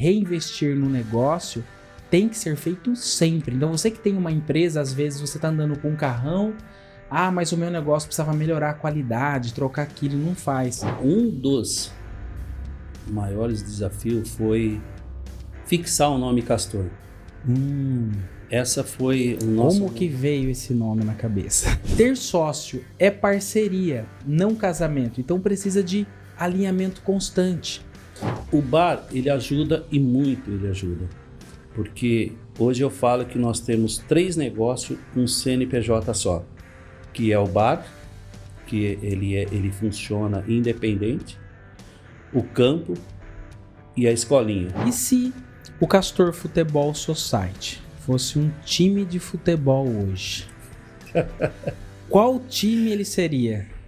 reinvestir no negócio tem que ser feito sempre. Então você que tem uma empresa, às vezes você está andando com um carrão, mas o meu negócio precisava melhorar a qualidade, trocar aquilo, não faz. Um dos maiores desafios foi fixar o nome Castor. Essa foi o nosso... Como que veio esse nome na cabeça? Ter sócio é parceria, não casamento. Então precisa de alinhamento constante. O bar, ele ajuda e muito ele ajuda. Porque hoje eu falo que nós temos 3 negócios com CNPJ só. Que é o bar, que ele funciona independente, o campo e a escolinha. E se o Castor Futebol Society fosse um time de futebol hoje? Qual time ele seria?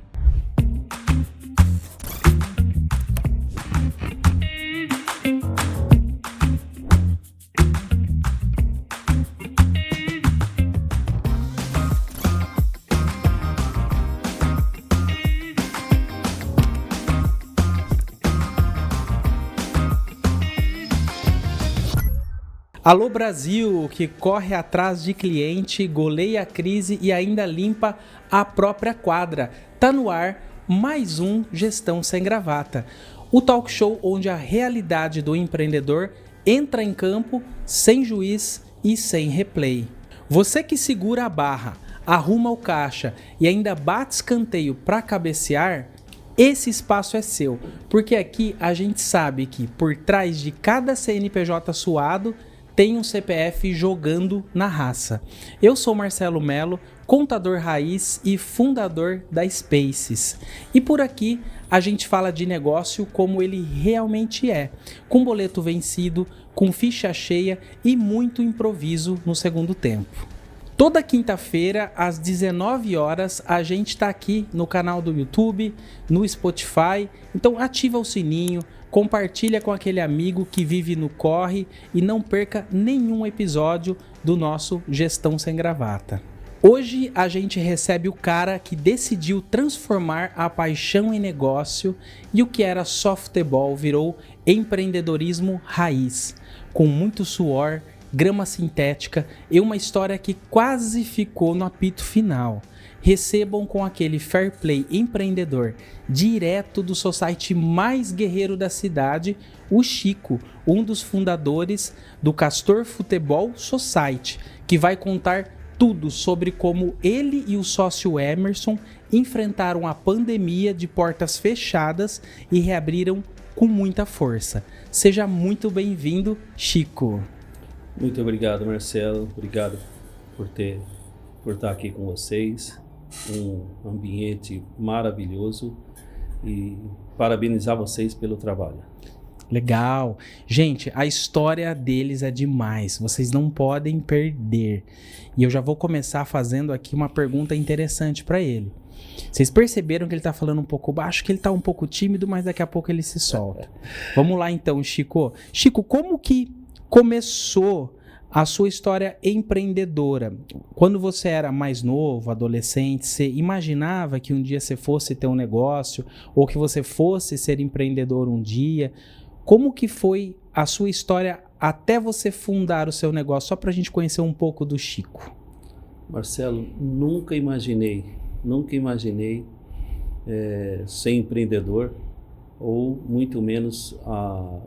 Alô Brasil, que corre atrás de cliente, goleia a crise e ainda limpa a própria quadra. Tá no ar mais um Gestão Sem Gravata. O talk show onde a realidade do empreendedor entra em campo sem juiz e sem replay. Você que segura a barra, arruma o caixa e ainda bate escanteio para cabecear, esse espaço é seu. Porque aqui a gente sabe que por trás de cada CNPJ suado tem um CPF jogando na raça. Eu sou Marcelo Melo, contador raiz e fundador da Spaces. E por aqui a gente fala de negócio como ele realmente é, com boleto vencido, com ficha cheia e muito improviso no segundo tempo. Toda quinta-feira, às 19 horas, a gente está aqui no canal do YouTube, no Spotify. Então ativa o sininho, compartilha com aquele amigo que vive no corre e não perca nenhum episódio do nosso Gestão Sem Gravata. Hoje a gente recebe o cara que decidiu transformar a paixão em negócio e o que era só futebol virou empreendedorismo raiz, com muito suor, grama sintética e uma história que quase ficou no apito final. Recebam com aquele fair play empreendedor direto do society mais guerreiro da cidade, o Chico, um dos fundadores do Castor Futebol Society, que vai contar tudo sobre como ele e o sócio Emerson enfrentaram a pandemia de portas fechadas e reabriram com muita força. Seja muito bem-vindo, Chico. Muito obrigado, Marcelo. Obrigado por estar aqui com vocês. Um ambiente maravilhoso e parabenizar vocês pelo trabalho. Legal. Gente, a história deles é demais. Vocês não podem perder. E eu já vou começar fazendo aqui uma pergunta interessante para ele. Vocês perceberam que ele tá falando um pouco baixo, que ele tá um pouco tímido, mas daqui a pouco ele se solta. Vamos lá então, Chico. Chico, como que começou a sua história empreendedora? Quando você era mais novo, adolescente, você imaginava que um dia você fosse ter um negócio ou que você fosse ser empreendedor um dia? Como que foi a sua história até você fundar o seu negócio? Só para a gente conhecer um pouco do Chico. Marcelo, nunca imaginei ser empreendedor ou muito menos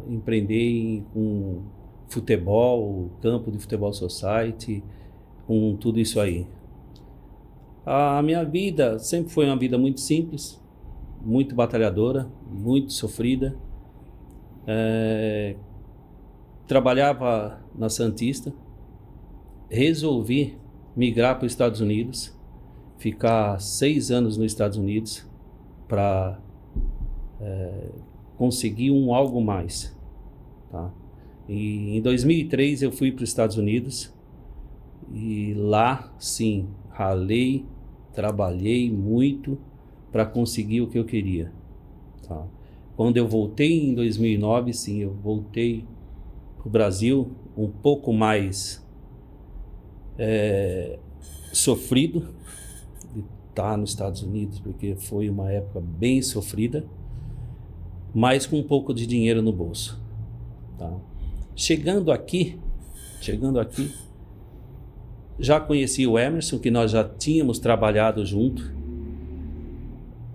empreender com futebol, campo de futebol society, com tudo isso aí. A minha vida sempre foi uma vida muito simples, muito batalhadora, muito sofrida. Trabalhava na Santista, resolvi migrar para os Estados Unidos, ficar 6 anos nos Estados Unidos para conseguir algo mais, tá? E em 2003 eu fui para os Estados Unidos e lá sim ralei, trabalhei muito para conseguir o que eu queria, tá? Quando eu voltei em 2009, sim, eu voltei para o Brasil um pouco mais sofrido de estar nos Estados Unidos, porque foi uma época bem sofrida, mas com um pouco de dinheiro no bolso, tá? Chegando aqui, já conheci o Emerson, que nós já tínhamos trabalhado junto.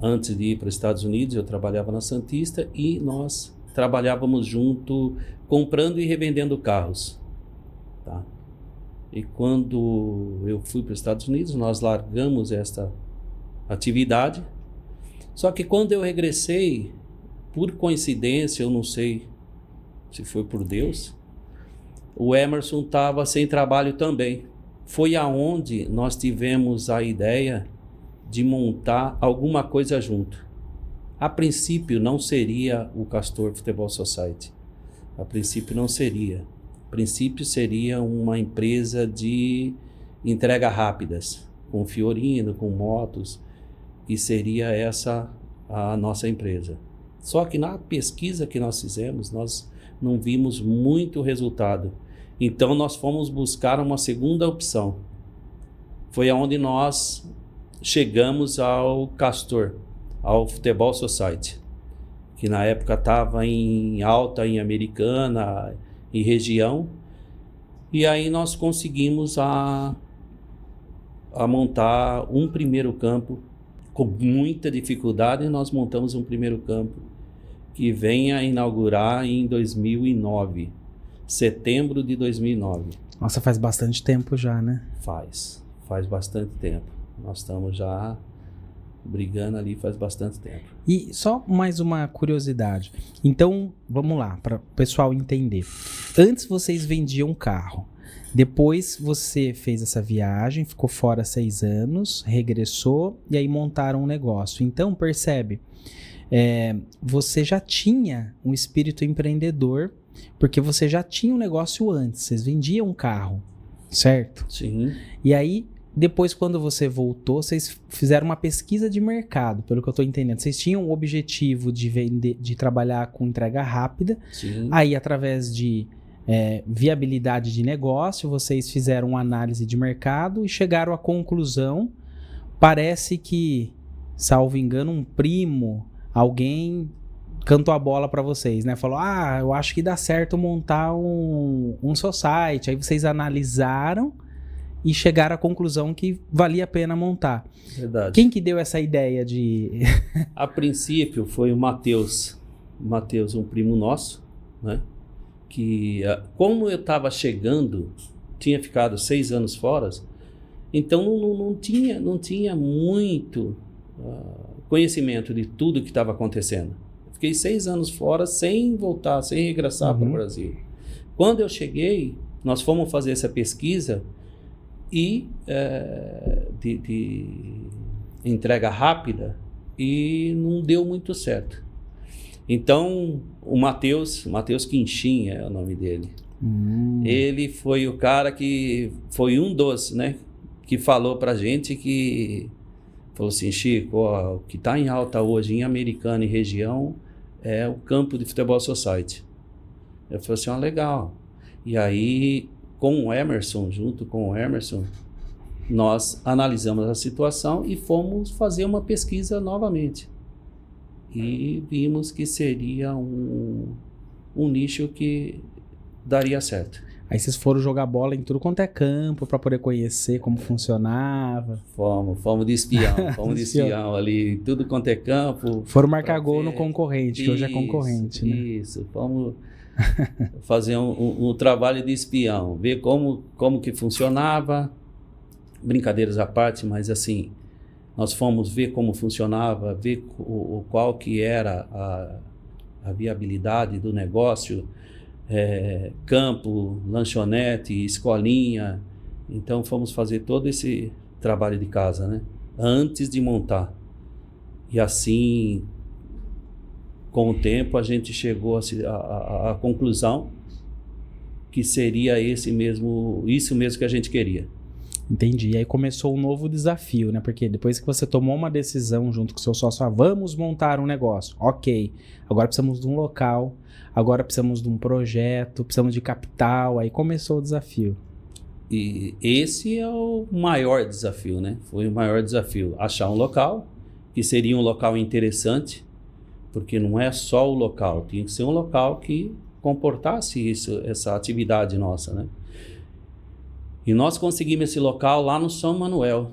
Antes de ir para os Estados Unidos, eu trabalhava na Santista e nós trabalhávamos junto, comprando e revendendo carros. Tá? E quando eu fui para os Estados Unidos, nós largamos esta atividade. Só que quando eu regressei, por coincidência, eu não sei se foi por Deus, o Emerson estava sem trabalho também. Foi aonde nós tivemos a ideia de montar alguma coisa junto. A princípio não seria o Castor Futebol Society. A princípio não seria. A princípio seria uma empresa de entrega rápidas, com Fiorino, com motos, e seria essa a nossa empresa. Só que na pesquisa que nós fizemos, nós não vimos muito resultado. Então nós fomos buscar uma segunda opção. Foi aonde nós chegamos ao Castor, ao Futebol Society, que na época estava em alta em Americana e região. E aí nós conseguimos a montar um primeiro campo com muita dificuldade, e nós montamos um primeiro campo que vem a inaugurar em 2009, setembro de 2009. Nossa, faz bastante tempo já, né? Faz bastante tempo. Nós estamos já brigando ali faz bastante tempo. E só mais uma curiosidade. Então, vamos lá, para o pessoal entender. Antes vocês vendiam carro. Depois você fez essa viagem, ficou fora 6 anos, regressou e aí montaram um negócio. Então, percebe, você já tinha um espírito empreendedor, porque você já tinha um negócio antes, vocês vendiam um carro, certo? Sim. E aí, depois quando você voltou, vocês fizeram uma pesquisa de mercado, pelo que eu estou entendendo. Vocês tinham o objetivo de vender, de trabalhar com entrega rápida. Sim. Aí, através de viabilidade de negócio, vocês fizeram uma análise de mercado e chegaram à conclusão, parece que, salvo engano, um primo, alguém cantou a bola para vocês, né? Falou, eu acho que dá certo montar um society. Aí vocês analisaram e chegaram à conclusão que valia a pena montar. Verdade. Quem que deu essa ideia de... A princípio foi o Matheus. Matheus, um primo nosso, né? Que, como eu estava chegando, tinha ficado 6 anos fora, então não tinha muito conhecimento de tudo que estava acontecendo. Fiquei 6 anos fora sem voltar, sem regressar para o Brasil. Quando eu cheguei, nós fomos fazer essa pesquisa e de entrega rápida e não deu muito certo. Então, o Matheus Quinchim é o nome dele. Ele foi o cara que foi um dos, né, que falou pra gente que falou assim, Chico, o que está em alta hoje em Americana e região é o campo de Futebol Society. Eu falei assim, legal. E aí, junto com o Emerson, nós analisamos a situação e fomos fazer uma pesquisa novamente. E vimos que seria um nicho que daria certo. Aí vocês foram jogar bola em tudo quanto é campo para poder conhecer como funcionava. Fomos de espião, ali, tudo quanto é campo. Foram marcar gol no concorrente, que hoje é concorrente, né? Isso, fomos fazer um trabalho de espião, ver como que funcionava, brincadeiras à parte, mas assim, nós fomos ver como funcionava, ver qual que era a viabilidade do negócio, campo, lanchonete, escolinha. Então fomos fazer todo esse trabalho de casa, né? Antes de montar. E assim, com o tempo, a gente chegou à conclusão que seria isso mesmo que a gente queria. Entendi. E aí começou um novo desafio, né? Porque depois que você tomou uma decisão junto com o seu sócio, vamos montar um negócio. Ok. Agora precisamos de um local, agora precisamos de um projeto, precisamos de capital. Aí começou o desafio. E esse é o maior desafio, né? Foi o maior desafio. Achar um local, que seria um local interessante, porque não é só o local, tinha que ser um local que comportasse essa atividade nossa, né? E nós conseguimos esse local lá no São Manuel.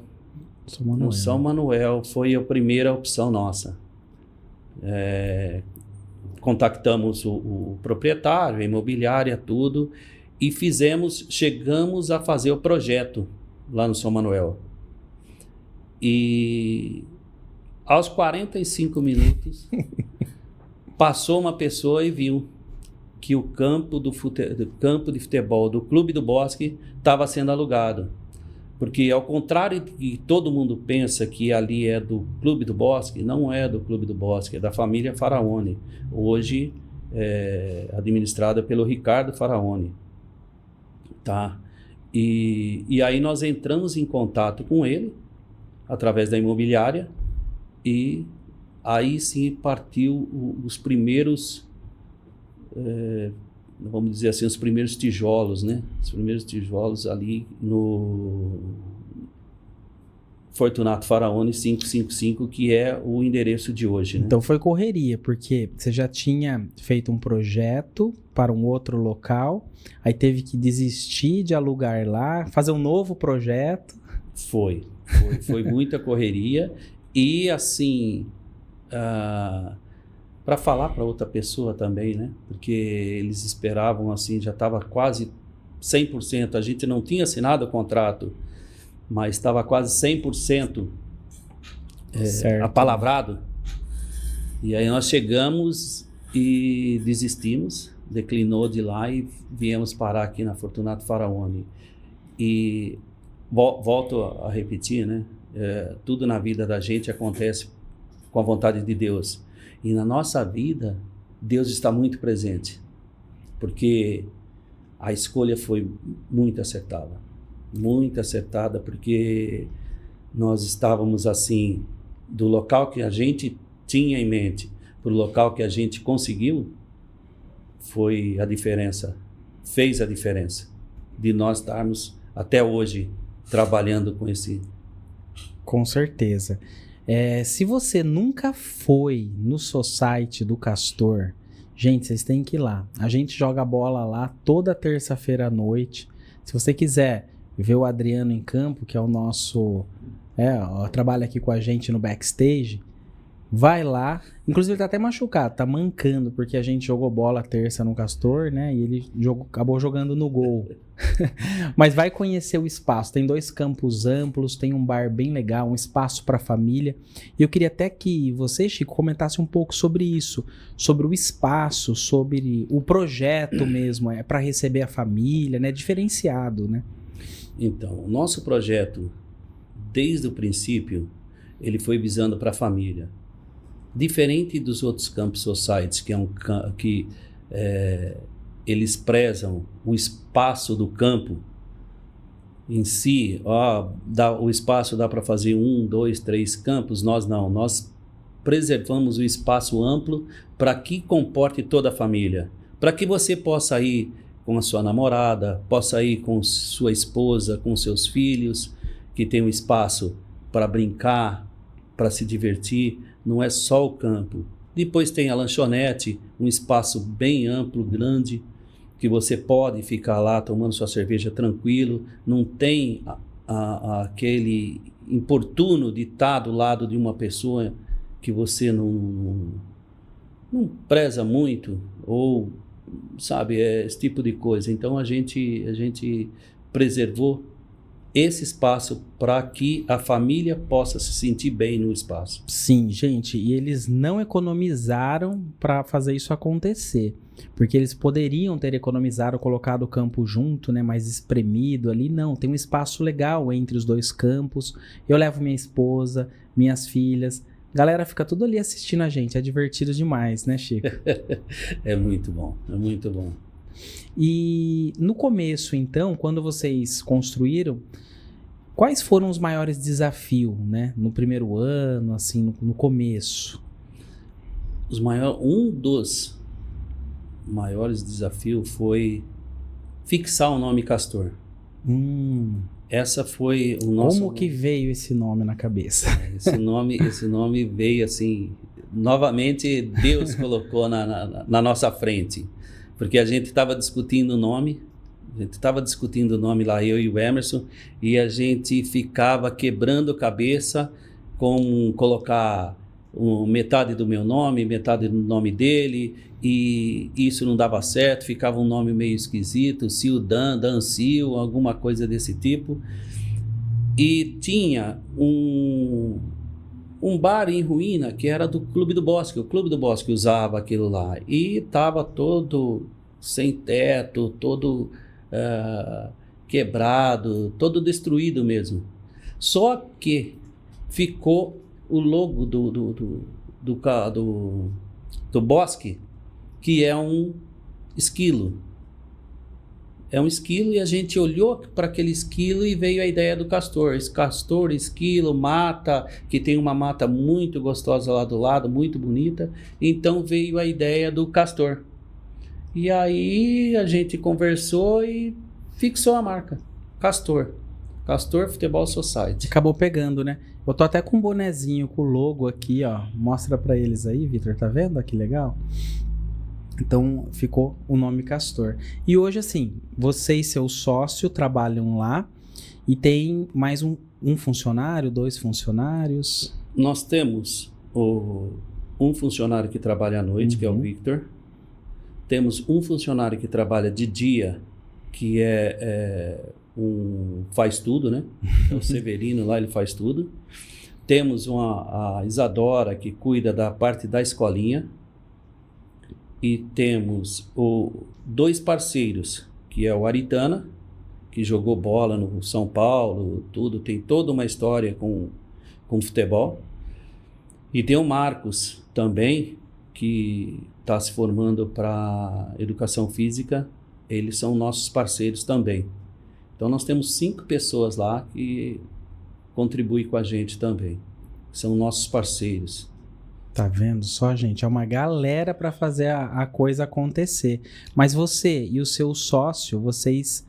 No São Manuel foi a primeira opção nossa. Contactamos o proprietário, a imobiliária, tudo, e chegamos a fazer o projeto lá no São Manuel. E aos 45 minutos, passou uma pessoa e viu que o campo de futebol do Clube do Bosque estava sendo alugado. Porque, ao contrário de que todo mundo pensa que ali é do Clube do Bosque, não é do Clube do Bosque, é da família Faraone. Hoje é administrada pelo Ricardo Faraone. Tá? E aí nós entramos em contato com ele, através da imobiliária, e aí sim partiu os primeiros, vamos dizer assim, os primeiros tijolos, né? Os primeiros tijolos ali no Fortunato Faraone 555, que é o endereço de hoje, né? Então foi correria, porque você já tinha feito um projeto para um outro local, aí teve que desistir de alugar lá, fazer um novo projeto. Foi muita correria. E assim, para falar para outra pessoa também, né? Porque eles esperavam, assim, já estava quase 100%. A gente não tinha assinado o contrato, mas estava quase 100% apalavrado. E aí nós chegamos e desistimos, declinou de lá e viemos parar aqui na Fortunato Faraone. E volto a repetir, né? Tudo na vida da gente acontece com a vontade de Deus. E na nossa vida, Deus está muito presente, porque a escolha foi muito acertada, porque nós estávamos assim, do local que a gente tinha em mente para o local que a gente conseguiu, foi a diferença, fez a diferença de nós estarmos até hoje trabalhando com esse. Com certeza. Se você nunca foi no Society do Castor, gente, vocês têm que ir lá. A gente joga bola lá toda terça-feira à noite. Se você quiser ver o Adriano em campo, que é o nosso... trabalha aqui com a gente no backstage, vai lá. Inclusive ele tá até machucado, tá mancando, porque a gente jogou bola terça no Castor, né? E ele acabou jogando no gol. Mas vai conhecer o espaço. Tem 2 campos amplos, tem um bar bem legal, um espaço para família. E eu queria até que você, Chico, comentasse um pouco sobre isso, sobre o espaço, sobre o projeto mesmo, para receber a família, né? Diferenciado, né? Então, o nosso projeto, desde o princípio, ele foi visando para a família. Diferente dos outros campus societies, que eles prezam o espaço do campo em si, o espaço dá para fazer 1, 2, 3 campos, nós não. Nós preservamos o espaço amplo para que comporte toda a família, para que você possa ir com a sua namorada, possa ir com sua esposa, com seus filhos, que tem um espaço para brincar, para se divertir. Não é só o campo. Depois tem a lanchonete, um espaço bem amplo, grande, que você pode ficar lá tomando sua cerveja tranquilo, não tem aquele importuno de estar do lado de uma pessoa que você não preza muito, ou, sabe, esse tipo de coisa. Então a gente preservou esse espaço para que a família possa se sentir bem no espaço. Sim, gente, e eles não economizaram para fazer isso acontecer, porque eles poderiam ter economizado, colocado o campo junto, né, mais espremido ali. Não, tem um espaço legal entre os 2 campos. Eu levo minha esposa, minhas filhas, galera fica tudo ali assistindo a gente, é divertido demais, né, Chico? É muito bom, é muito bom. E no começo, então, quando vocês construíram, quais foram os maiores desafios, né? No primeiro ano, assim, no começo? Um dos maiores desafios foi fixar o nome Castor. Essa foi o nosso... Como que veio esse nome na cabeça? Esse nome veio assim... Novamente, Deus colocou na nossa frente. porque a gente estava discutindo o nome. A gente estava discutindo o nome lá, eu e o Emerson, e a gente ficava quebrando cabeça com colocar metade do meu nome, metade do nome dele, e isso não dava certo, ficava um nome meio esquisito, Sildan, Dancil, alguma coisa desse tipo. E tinha um bar em ruína que era do Clube do Bosque. O Clube do Bosque usava aquilo lá e estava todo sem teto, todo quebrado, todo destruído mesmo. Só que ficou o logo do Bosque, que é um esquilo. É um esquilo e a gente olhou para aquele esquilo e veio a ideia do castor. Esse castor, esquilo, mata, que tem uma mata muito gostosa lá do lado, muito bonita. Então veio a ideia do castor. E aí a gente conversou e fixou a marca. Castor. Castor Futebol Society. Acabou pegando, né? Eu tô até com um bonezinho com o logo aqui, ó. Mostra pra eles aí, Vitor. Tá vendo? Que legal. Então ficou o nome Castor. E hoje, assim, você e seu sócio trabalham lá e tem mais um funcionário, 2 funcionários? Nós temos um funcionário que trabalha à noite, que é o Victor. Temos um funcionário que trabalha de dia, que faz tudo, né? É o Severino lá, ele faz tudo. Temos a Isadora, que cuida da parte da escolinha. E temos 2 parceiros, que é o Aritana, que jogou bola no São Paulo, tem toda uma história com futebol. E tem o Marcos também, que está se formando para educação física. Eles são nossos parceiros também. Então nós temos 5 pessoas lá que contribuem com a gente também. São nossos parceiros. Tá vendo só, gente? É uma galera para fazer a coisa acontecer. Mas você e o seu sócio, vocês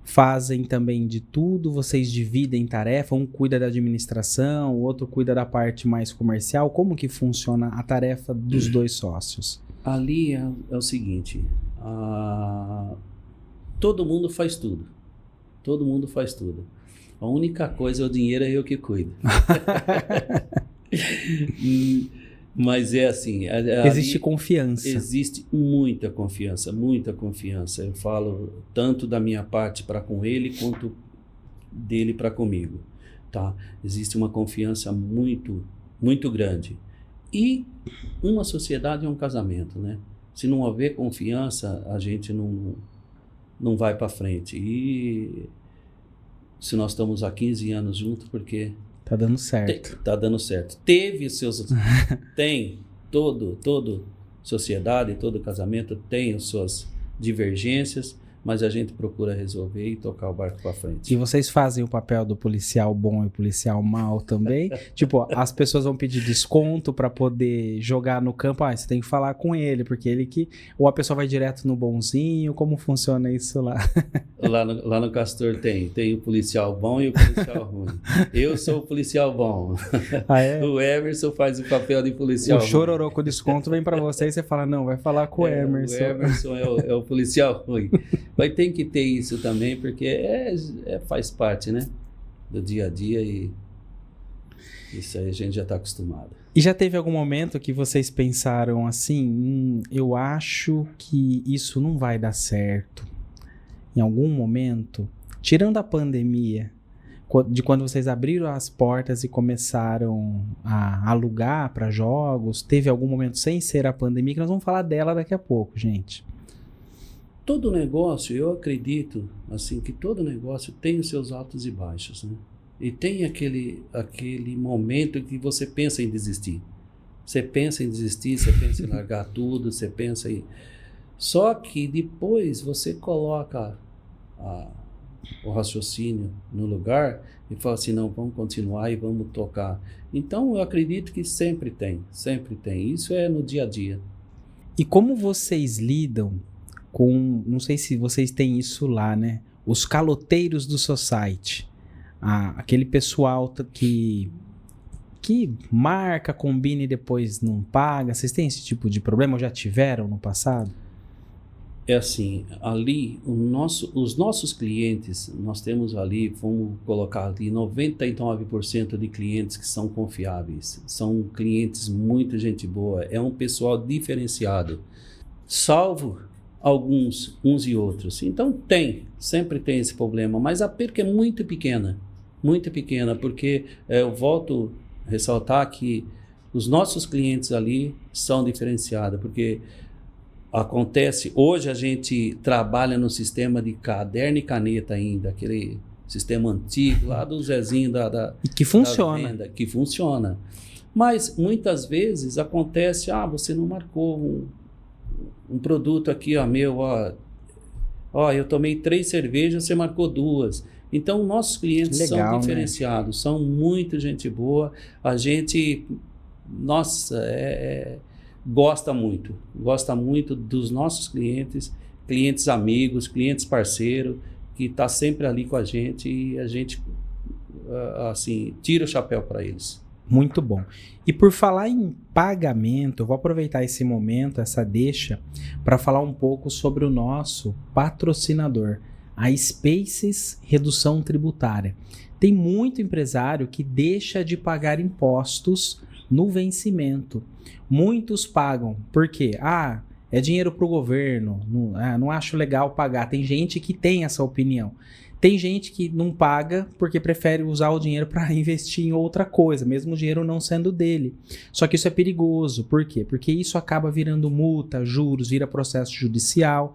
fazem também de tudo? Vocês dividem tarefa? Um cuida da administração, o outro cuida da parte mais comercial? Como que funciona a tarefa dos 2 sócios? Ali é o seguinte, todo mundo faz tudo. Todo mundo faz tudo. A única coisa é o dinheiro, é eu que cuido. Mas é assim... Existe confiança. Existe muita confiança, muita confiança. Eu falo tanto da minha parte para com ele, quanto dele para comigo. Tá? Existe uma confiança muito, muito grande. E uma sociedade é um casamento, né? Se não houver confiança, a gente não vai para frente. E se nós estamos há 15 anos juntos, porque... Tá dando certo. Tá dando certo. Teve seus... Tem. Todo sociedade, todo casamento tem as suas divergências, mas a gente procura resolver e tocar o barco para frente. E vocês fazem o papel do policial bom e policial mau também? Tipo, as pessoas vão pedir desconto para poder jogar no campo. Você tem que falar com ele, porque ele que... Ou a pessoa vai direto no bonzinho? Como funciona isso lá? Lá no Castor tem o policial bom e o policial ruim. Eu sou o policial bom. Ah, é? O Emerson faz o papel de policial ruim. O chororô com desconto vem para você e você fala, não, vai falar com o Emerson. O Emerson é o policial ruim. Mas tem que ter isso também, porque faz parte, né? Do dia a dia e isso aí a gente já está acostumado. E já teve algum momento que vocês pensaram assim, eu acho que isso não vai dar certo? Em algum momento, tirando a pandemia, de quando vocês abriram as portas e começaram a alugar para jogos, teve algum momento sem ser a pandemia, que nós vamos falar dela daqui a pouco, gente. Todo negócio, eu acredito, assim, que todo negócio tem os seus altos e baixos, né? E tem aquele momento que você pensa em desistir. Você pensa em desistir, você pensa em largar tudo, você pensa em... Só que depois você coloca o raciocínio no lugar e fala assim, não, vamos continuar e vamos tocar. Então eu acredito que sempre tem. Isso é no dia a dia. E como vocês lidam com, não sei se vocês têm isso lá, né? Os caloteiros do society. Aquele pessoal que marca, combina e depois não paga. Vocês têm esse tipo de problema ou já tiveram no passado? É assim, ali os nossos clientes, nós temos ali, vamos colocar ali 99% de clientes que são confiáveis, são clientes muito gente boa, é um pessoal diferenciado, salvo alguns, uns e outros. Então sempre tem esse problema, mas a perca é muito pequena, porque eu volto a ressaltar que os nossos clientes ali são diferenciados, porque acontece, hoje a gente trabalha no sistema de caderno e caneta ainda, aquele sistema antigo lá do Zezinho que funciona. da venda, que funciona. Mas muitas vezes acontece, você não marcou um produto aqui, eu tomei 3 cervejas, você marcou 2. Então, nossos clientes são diferenciados, são muito gente boa, a gente, nossa, gosta muito dos nossos clientes amigos, clientes parceiros, que está sempre ali com a gente e a gente, assim, tira o chapéu para eles. Muito bom. E por falar em pagamento, eu vou aproveitar esse momento, essa deixa, para falar um pouco sobre o nosso patrocinador, a Spaces Redução Tributária. Tem muito empresário que deixa de pagar impostos no vencimento. Muitos pagam, por quê? É dinheiro para o governo, não acho legal pagar. Tem gente que tem essa opinião. Tem gente que não paga porque prefere usar o dinheiro para investir em outra coisa, mesmo o dinheiro não sendo dele. Só que isso é perigoso. Por quê? Porque isso acaba virando multa, juros, vira processo judicial.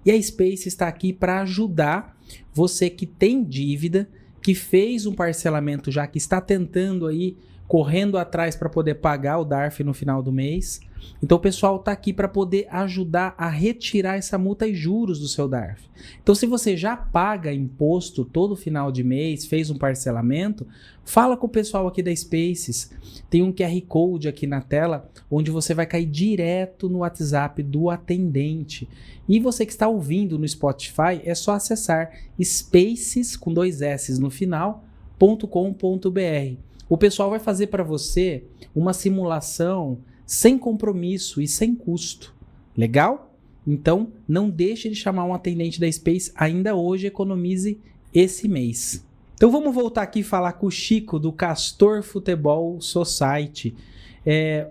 E a Space está aqui para ajudar você que tem dívida, que fez um parcelamento já, que está tentando aí, correndo atrás para poder pagar o DARF no final do mês. Então o pessoal está aqui para poder ajudar a retirar essa multa e juros do seu DARF. Então se você já paga imposto todo final de mês, fez um parcelamento, fala com o pessoal aqui da Spaces. Tem um QR Code aqui na tela, onde você vai cair direto no WhatsApp do atendente. E você que está ouvindo no Spotify, é só acessar spaces, com 2 S no final, .com.br. O pessoal vai fazer para você uma simulação sem compromisso e sem custo. Legal? Então, não deixe de chamar um atendente da Space ainda hoje, economize esse mês. Então, vamos voltar aqui e falar com o Chico, do Castor Futebol Society.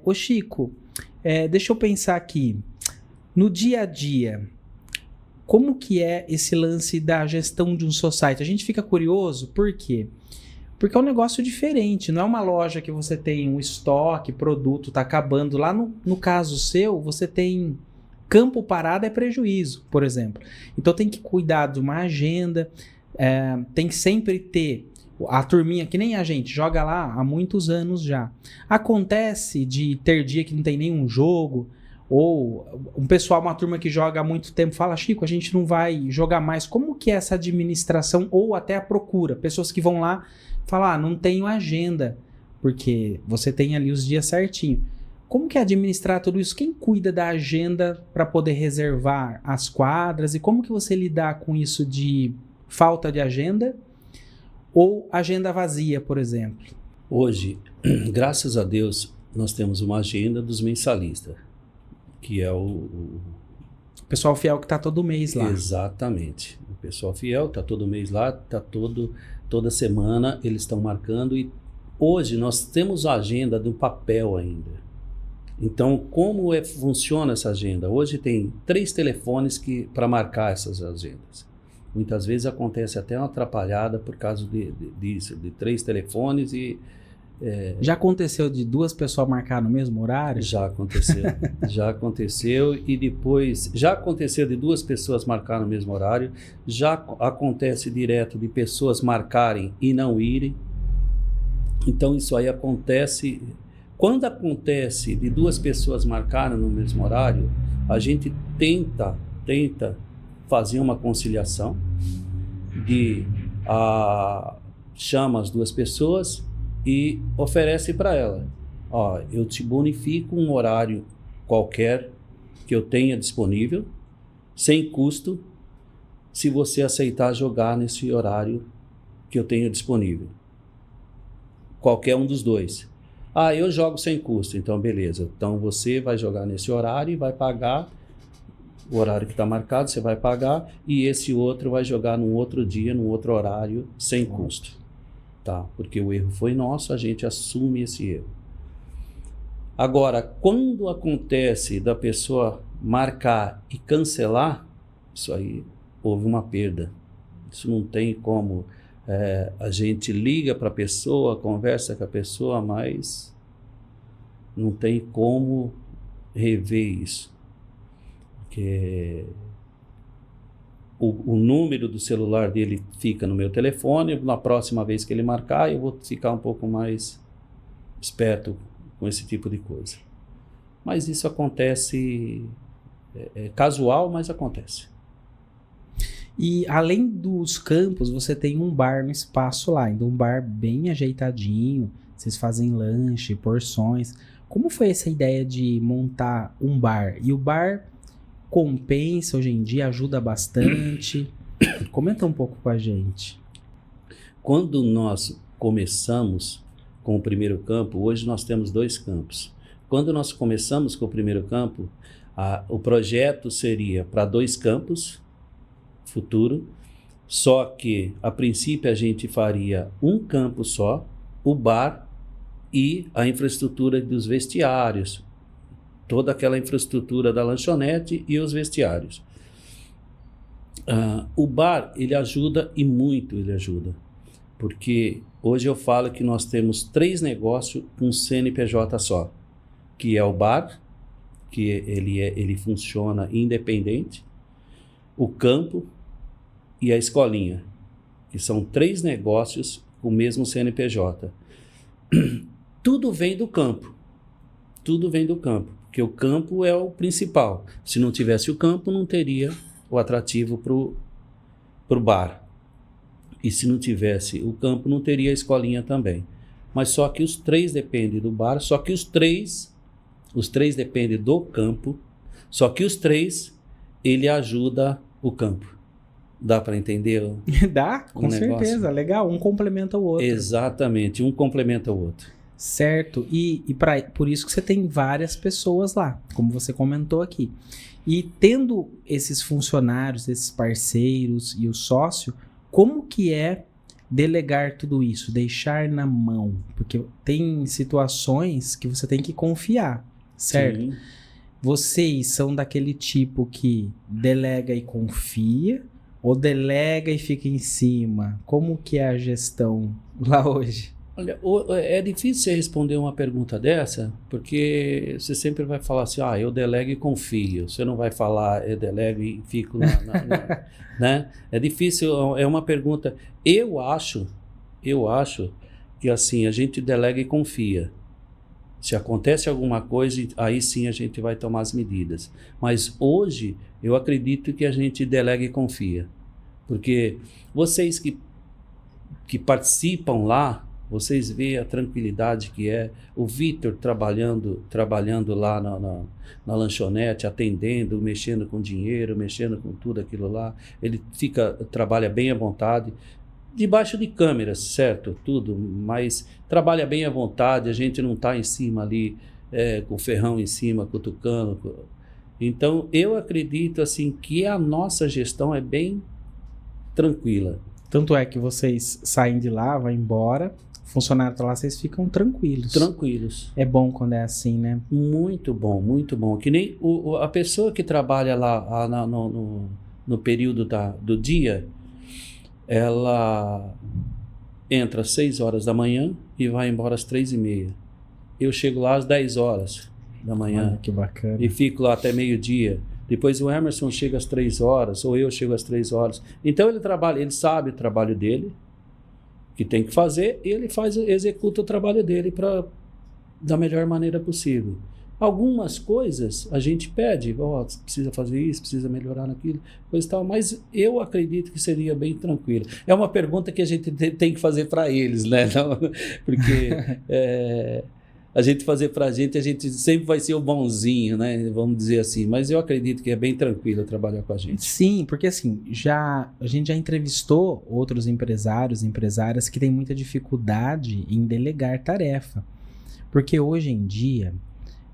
Ô Chico, deixa eu pensar aqui. No dia a dia, como que é esse lance da gestão de um society? A gente fica curioso, por quê? Porque é um negócio diferente, não é uma loja que você tem um estoque, produto está acabando. Lá no caso seu, você tem campo parado, é prejuízo, por exemplo. Então tem que cuidar de uma agenda, tem que sempre ter a turminha, que nem a gente, joga lá há muitos anos já. Acontece de ter dia que não tem nenhum jogo, ou um pessoal, uma turma que joga há muito tempo, fala, Chico, a gente não vai jogar mais. Como que é essa administração, ou até a procura? Pessoas que vão lá falar, não tenho agenda, porque você tem ali os dias certinho. Como que é administrar tudo isso? Quem cuida da agenda para poder reservar as quadras? E como que você lidar com isso de falta de agenda ou agenda vazia, por exemplo? Hoje, graças a Deus, nós temos uma agenda dos mensalistas, que é o pessoal fiel que está todo mês lá. Exatamente. O pessoal fiel está todo mês lá, toda semana eles estão marcando, e hoje nós temos a agenda do papel ainda. Então, como funciona essa agenda? Hoje tem 3 telefones para marcar essas agendas. Muitas vezes acontece até uma atrapalhada por causa disso, de 3 telefones e... Já aconteceu de 2 pessoas marcar no mesmo horário? Já aconteceu. Já aconteceu, e depois... Já aconteceu de 2 pessoas marcar no mesmo horário. Já acontece direto de pessoas marcarem e não irem. Então isso aí acontece... Quando acontece de 2 pessoas marcarem no mesmo horário, a gente tenta fazer uma conciliação chama as 2 pessoas e oferece para ela, eu te bonifico um horário qualquer que eu tenha disponível, sem custo, se você aceitar jogar nesse horário que eu tenho disponível. Qualquer um dos 2. Eu jogo sem custo, então beleza. Então você vai jogar nesse horário e vai pagar o horário que está marcado, você vai pagar, e esse outro vai jogar num outro dia, num outro horário, sem custo. Tá? Porque o erro foi nosso, a gente assume esse erro. Agora, quando acontece da pessoa marcar e cancelar, isso aí houve uma perda. Isso não tem como. A gente liga para a pessoa, conversa com a pessoa, mas não tem como rever isso. Porque o número do celular dele fica no meu telefone, na próxima vez que ele marcar, eu vou ficar um pouco mais esperto com esse tipo de coisa. Mas isso acontece, é casual, mas acontece. E além dos campos, você tem um bar no espaço lá, então um bar bem ajeitadinho, vocês fazem lanche, porções. Como foi essa ideia de montar um bar? E o bar compensa hoje em dia, ajuda bastante? Comenta um pouco com a gente. Quando nós começamos com o primeiro campo, hoje nós temos 2 campos. Quando nós começamos com o primeiro campo, o projeto seria para 2 campos, futuro, só que a princípio a gente faria um campo só, o bar e a infraestrutura dos vestiários, toda aquela infraestrutura da lanchonete e os vestiários. O bar, ele ajuda e muito ele ajuda, porque hoje eu falo que nós temos 3 negócios com CNPJ só, que é o bar, que ele funciona independente, o campo e a escolinha, que são 3 negócios com o mesmo CNPJ. Tudo vem do campo, porque o campo é o principal. Se não tivesse o campo, não teria o atrativo para o bar. E se não tivesse o campo, não teria a escolinha também. Mas só que os 3 dependem do bar, só que os três dependem do campo, só que os 3, ele ajuda o campo. Dá para entender? Dá, com certeza. Legal, um complementa o outro. Exatamente, um complementa o outro. Certo, e por isso que você tem várias pessoas lá, como você comentou aqui. E tendo esses funcionários, esses parceiros e o sócio, como que é delegar tudo isso, deixar na mão? Porque tem situações que você tem que confiar, certo? Sim. Vocês são daquele tipo que delega e confia, ou delega e fica em cima? Como que é a gestão lá hoje? Olha, é difícil você responder uma pergunta dessa, porque você sempre vai falar assim, eu delego e confio. Você não vai falar, eu delego e fico né? É difícil, é uma pergunta. Eu acho que assim, a gente delega e confia. Se acontece alguma coisa, aí sim a gente vai tomar as medidas. Mas hoje, eu acredito que a gente delega e confia. Porque vocês que participam lá, vocês veem a tranquilidade que é. O Vitor trabalhando lá na lanchonete, atendendo, mexendo com dinheiro, mexendo com tudo aquilo lá. Ele trabalha bem à vontade. Debaixo de câmeras, certo? Tudo, mas trabalha bem à vontade, a gente não está em cima ali, com o ferrão em cima, cutucando. Então, eu acredito assim que a nossa gestão é bem tranquila. Tanto é que vocês saem de lá, vão embora, o funcionário está lá, vocês ficam tranquilos. Tranquilos. É bom quando é assim, né? Muito bom, muito bom. Que nem a pessoa que trabalha lá no período do dia, ela entra às 6 horas da manhã e vai embora às 3h30. Eu chego lá às 10 horas da manhã. Olha, que bacana. E fico lá até meio-dia. Depois o Emerson chega às 3 horas, ou eu chego às 3 horas. Então ele sabe o trabalho dele, que tem que fazer, e ele executa o trabalho dele da melhor maneira possível. Algumas coisas a gente pede, precisa fazer isso, precisa melhorar naquilo, coisa e tal, mas eu acredito que seria bem tranquilo. É uma pergunta que a gente tem que fazer para eles, né? Não, porque a gente fazer para a gente sempre vai ser o bonzinho, né? Vamos dizer assim, mas eu acredito que é bem tranquilo trabalhar com a gente. Sim, porque assim, a gente já entrevistou outros empresários, empresárias que têm muita dificuldade em delegar tarefa, porque hoje em dia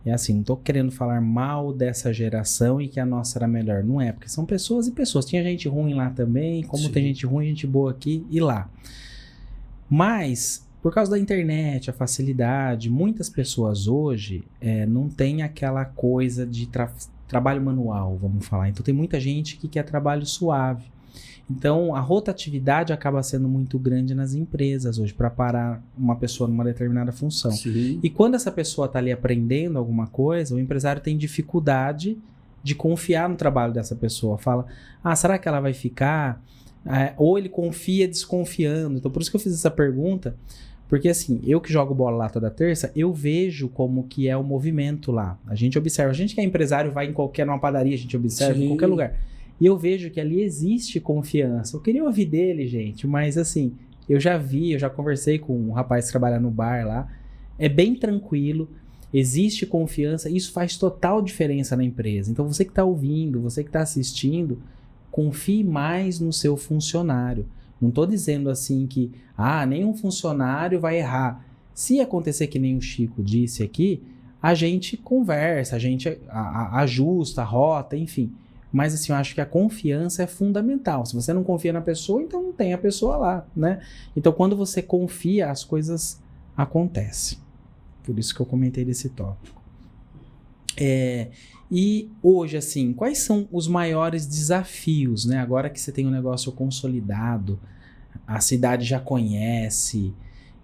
É assim, não tô querendo falar mal dessa geração e que a nossa era melhor. Não é, porque são pessoas e pessoas. Tinha gente ruim lá também, como Sim. tem gente ruim, gente boa aqui e lá. Mas, por causa da internet, a facilidade, muitas pessoas hoje não tem aquela coisa de trabalho manual, vamos falar. Então tem muita gente que quer trabalho suave. Então a rotatividade acaba sendo muito grande nas empresas hoje para parar uma pessoa numa determinada função. Sim. E quando essa pessoa está ali aprendendo alguma coisa, o empresário tem dificuldade de confiar no trabalho dessa pessoa. Fala, será que ela vai ficar? Ou ele confia desconfiando. Então por isso que eu fiz essa pergunta, porque assim, eu que jogo bola lá toda terça, eu vejo como que é o movimento lá. A gente observa, a gente que é empresário vai numa padaria, a gente observa Sim. em qualquer lugar. E eu vejo que ali existe confiança. Eu queria ouvir dele, gente, mas assim, eu já conversei com um rapaz que trabalha no bar lá. É bem tranquilo, existe confiança, isso faz total diferença na empresa. Então você que está ouvindo, você que está assistindo, confie mais no seu funcionário. Não estou dizendo assim que nenhum funcionário vai errar. Se acontecer que nem o Chico disse aqui, a gente conversa, a gente ajusta a rota, enfim. Mas assim, eu acho que a confiança é fundamental. Se você não confia na pessoa, então não tem a pessoa lá, né? Então quando você confia, as coisas acontecem. Por isso que eu comentei desse tópico. E hoje, assim, quais são os maiores desafios, né? Agora que você tem um negócio consolidado, a cidade já conhece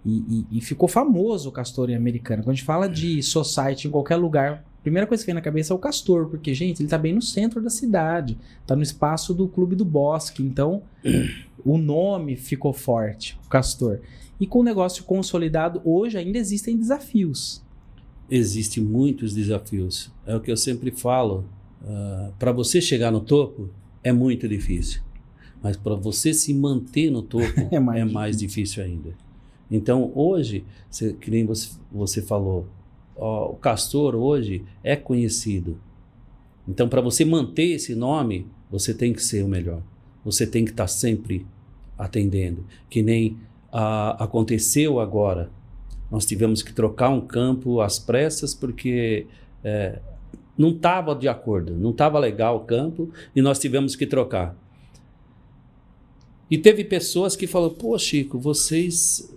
e ficou famoso o Castor em Americana. Quando a gente fala de society em qualquer lugar, a primeira coisa que vem na cabeça é o Castor, porque, gente, ele tá bem no centro da cidade, tá no espaço do Clube do Bosque, então o nome ficou forte, o Castor. E com o negócio consolidado, hoje ainda existem desafios. Existem muitos desafios. É o que eu sempre falo. Para você chegar no topo, é muito difícil. Mas para você se manter no topo, é mais difícil ainda. Então, hoje, que nem você falou, o Castor hoje é conhecido. Então, para você manter esse nome, você tem que ser o melhor. Você tem que estar sempre atendendo. Que nem aconteceu agora. Nós tivemos que trocar um campo às pressas porque não estava de acordo, não estava legal o campo e nós tivemos que trocar. E teve pessoas que falaram, pô, Chico, vocês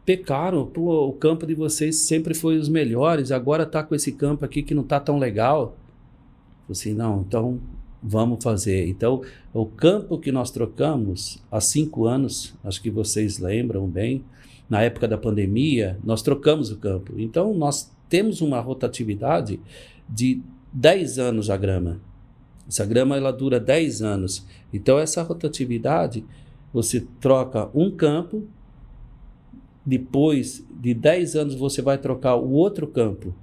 pecaram, pô, o campo de vocês sempre foi os melhores, agora está com esse campo aqui que não está tão legal. Eu falei assim, não, então vamos fazer. Então, o campo que nós trocamos há 5 anos, acho que vocês lembram bem, na época da pandemia, nós trocamos o campo. Então, nós temos uma rotatividade de 10 anos a grama. Essa grama, ela dura 10 anos. Então, essa rotatividade, você troca um campo, depois de 10 anos você vai trocar o outro campo.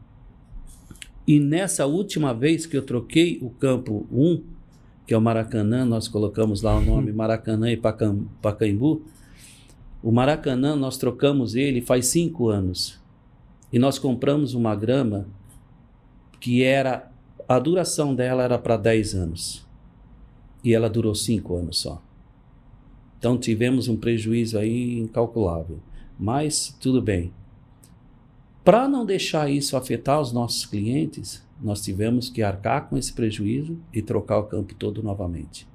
E nessa última vez que eu troquei o campo 1, que é o Maracanã, nós colocamos lá o nome Maracanã e Pacaembu, o Maracanã, nós trocamos ele faz 5 anos. E nós compramos uma grama que a duração dela era para 10 anos. E ela durou 5 anos só. Então tivemos um prejuízo aí incalculável. Mas tudo bem. Para não deixar isso afetar os nossos clientes, nós tivemos que arcar com esse prejuízo e trocar o campo todo novamente.